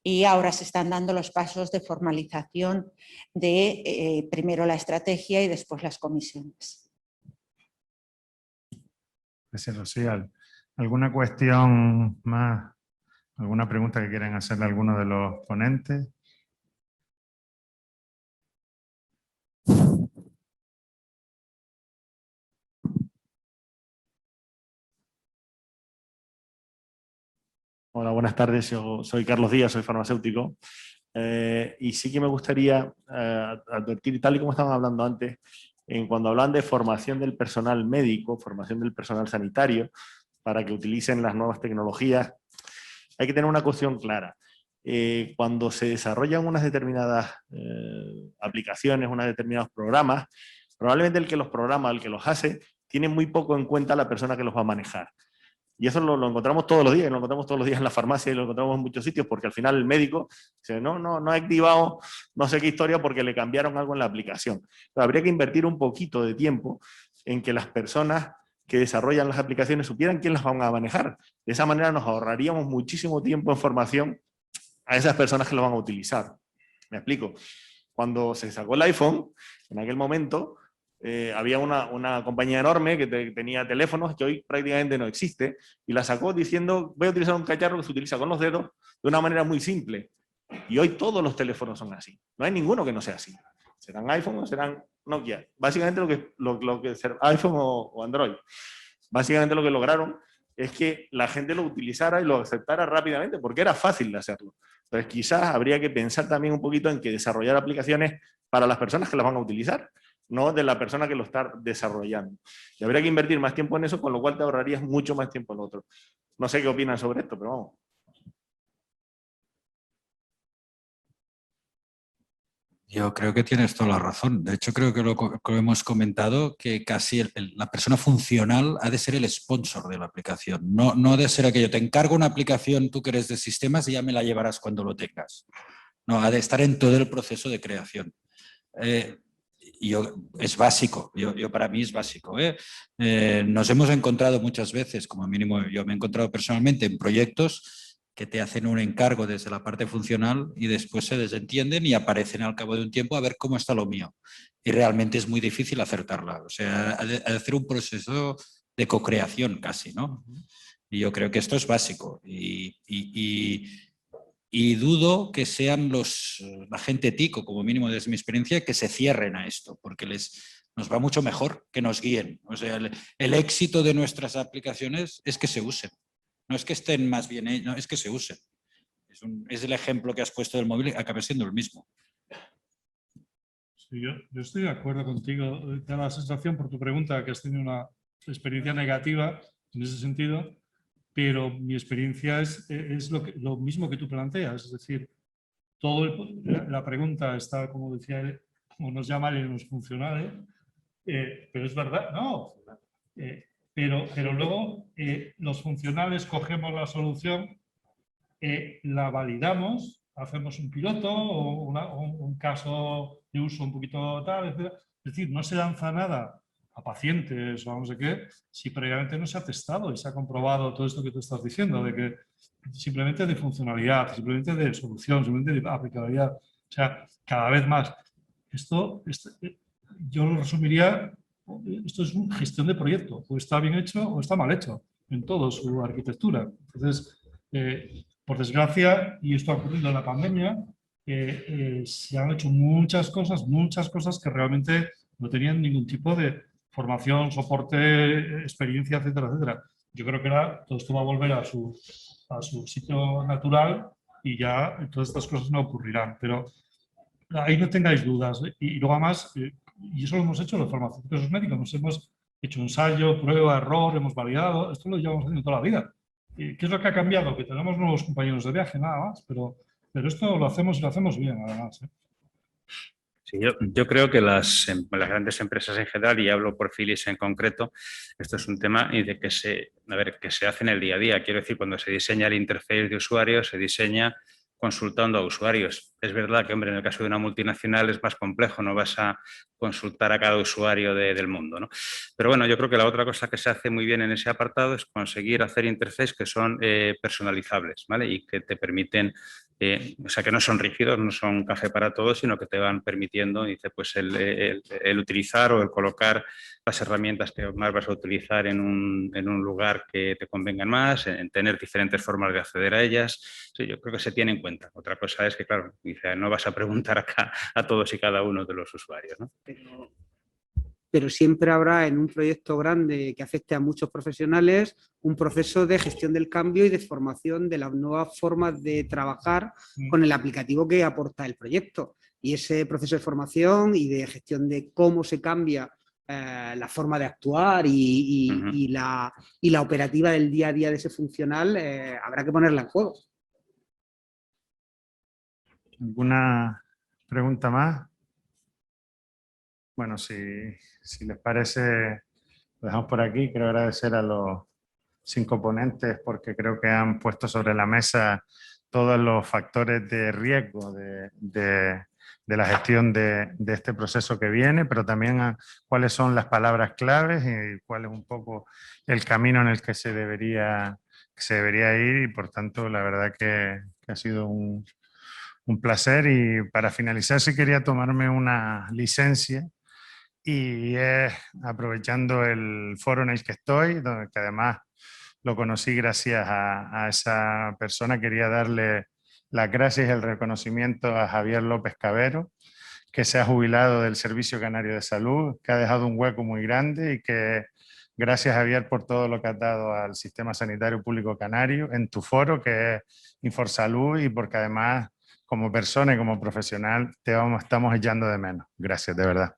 y ahora se están dando los pasos de formalización de primero la estrategia y después las comisiones. Gracias, Rocío. ¿Alguna cuestión más? ¿Alguna pregunta que quieran hacerle a alguno de los ponentes? Hola, buenas tardes. Yo soy Carlos Díaz, soy farmacéutico. Y sí que me gustaría advertir, tal y como estaban hablando antes, cuando hablan de formación del personal médico, formación del personal sanitario, para que utilicen las nuevas tecnologías, hay que tener una cuestión clara. cuando se desarrollan unas determinadas aplicaciones, unos determinados programas, probablemente el que los programa, el que los hace, tiene muy poco en cuenta la persona que los va a manejar. Y eso lo encontramos todos los días, y lo encontramos todos los días en la farmacia y lo encontramos en muchos sitios, porque al final el médico dice, no ha activado no sé qué historia porque le cambiaron algo en la aplicación. Entonces, habría que invertir un poquito de tiempo en que las personas que desarrollan las aplicaciones supieran quién las van a manejar. De esa manera nos ahorraríamos muchísimo tiempo en formación a esas personas que lo van a utilizar. Me explico. Cuando se sacó el iPhone, en aquel momento, había una compañía enorme que tenía teléfonos que hoy prácticamente no existe, y la sacó diciendo, voy a utilizar un cacharro que se utiliza con los dedos de una manera muy simple. Y hoy todos los teléfonos son así. No hay ninguno que no sea así. Serán iPhone o serán Nokia. Básicamente lo que iPhone o Android. Básicamente lo que lograron es que la gente lo utilizara y lo aceptara rápidamente, porque era fácil de hacerlo. Entonces quizás habría que pensar también un poquito en que desarrollar aplicaciones para las personas que las van a utilizar, no de la persona que lo está desarrollando. Y habría que invertir más tiempo en eso, con lo cual te ahorrarías mucho más tiempo en otro. No sé qué opinan sobre esto, pero vamos. Yo creo que tienes toda la razón. De hecho, creo que lo hemos comentado, que casi la persona funcional ha de ser el sponsor de la aplicación. No ha de ser aquello, te encargo una aplicación, tú que eres de sistemas y ya me la llevarás cuando lo tengas. No, ha de estar en todo el proceso de creación. Es básico, para mí es básico. Nos hemos encontrado muchas veces, como mínimo yo me he encontrado personalmente en proyectos que te hacen un encargo desde la parte funcional y después se desentienden y aparecen al cabo de un tiempo a ver cómo está lo mío. Y realmente es muy difícil acertarla. O sea, ha de hacer un proceso de co-creación casi, ¿no? Y yo creo que esto es básico. Y dudo que sean la gente TIC, o como mínimo desde mi experiencia, que se cierren a esto, porque nos va mucho mejor que nos guíen. O sea, el éxito de nuestras aplicaciones es que se usen. No es que estén más bien, no, es que se usen. Es el ejemplo que has puesto del móvil, acaba siendo el mismo. Sí, yo estoy de acuerdo contigo. Te da la sensación por tu pregunta que has tenido una experiencia negativa en ese sentido, pero mi experiencia es lo mismo que tú planteas. Es decir, la pregunta está, como decía él, como nos llaman en los funcionales, pero es verdad, no. Pero luego los funcionales cogemos la solución, la validamos, hacemos un piloto o un caso de uso un poquito tal, etc. Es decir, no se lanza nada a pacientes o no sé qué si previamente no se ha testado y se ha comprobado todo esto que tú estás diciendo, de que simplemente de funcionalidad, simplemente de solución, simplemente de aplicabilidad. O sea, cada vez más. Yo lo resumiría. Esto es una gestión de proyecto, o está bien hecho o está mal hecho en toda su arquitectura. Entonces, por desgracia, y esto ha ocurrido en la pandemia, se han hecho muchas cosas que realmente no tenían ningún tipo de formación, soporte, experiencia, etcétera, etcétera. Yo creo que ahora todo esto va a volver a su sitio natural y ya todas estas cosas no ocurrirán. Pero ahí no tengáis dudas. Y luego además, y eso lo hemos hecho los farmacéuticos y los médicos, nos hemos hecho ensayo, prueba, error, hemos validado, esto lo llevamos haciendo toda la vida. ¿Qué es lo que ha cambiado? Que tenemos nuevos compañeros de viaje, nada más, pero esto lo hacemos y lo hacemos bien, además. Sí, yo creo que las grandes empresas en general, y hablo por Philips en concreto, esto es un tema que se hace en el día a día. Quiero decir, cuando se diseña el interface de usuario, se diseña consultando a usuarios. Es verdad que, hombre, en el caso de una multinacional es más complejo, no vas a consultar a cada usuario del mundo, ¿no? Pero bueno, yo creo que la otra cosa que se hace muy bien en ese apartado es conseguir hacer interfaces que son personalizables, ¿vale? Y que te permiten, o sea, que no son rígidos, no son café para todos, sino que te van permitiendo, dice, pues el utilizar o el colocar las herramientas que más vas a utilizar en un lugar que te convengan más, en tener diferentes formas de acceder a ellas. Sí, yo creo que se tiene en cuenta. Otra cosa es que, claro, dice, no vas a preguntar acá a todos y cada uno de los usuarios, ¿no? Pero siempre habrá en un proyecto grande que afecte a muchos profesionales un proceso de gestión del cambio y de formación de las nuevas formas de trabajar con el aplicativo que aporta el proyecto. Y ese proceso de formación y de gestión de cómo se cambia la forma de actuar y la operativa del día a día de ese funcional, habrá que ponerla en juego. ¿Alguna pregunta más? Bueno, si les parece, lo dejamos por aquí. Quiero agradecer a los 5 ponentes porque creo que han puesto sobre la mesa todos los factores de riesgo de la gestión de este proceso que viene, pero también a cuáles son las palabras claves y cuál es un poco el camino en el que se debería ir, y por tanto la verdad que ha sido un placer. Y para finalizar, sí quería tomarme una licencia, y aprovechando el foro en el que estoy, que además lo conocí gracias a esa persona, quería darle las gracias y el reconocimiento a Javier López Cavero, que se ha jubilado del Servicio Canario de Salud, que ha dejado un hueco muy grande, y que gracias, Javier, por todo lo que has dado al sistema sanitario público canario en tu foro, que es Inforsalud, y porque además como persona y como profesional te estamos echando de menos. Gracias, de verdad.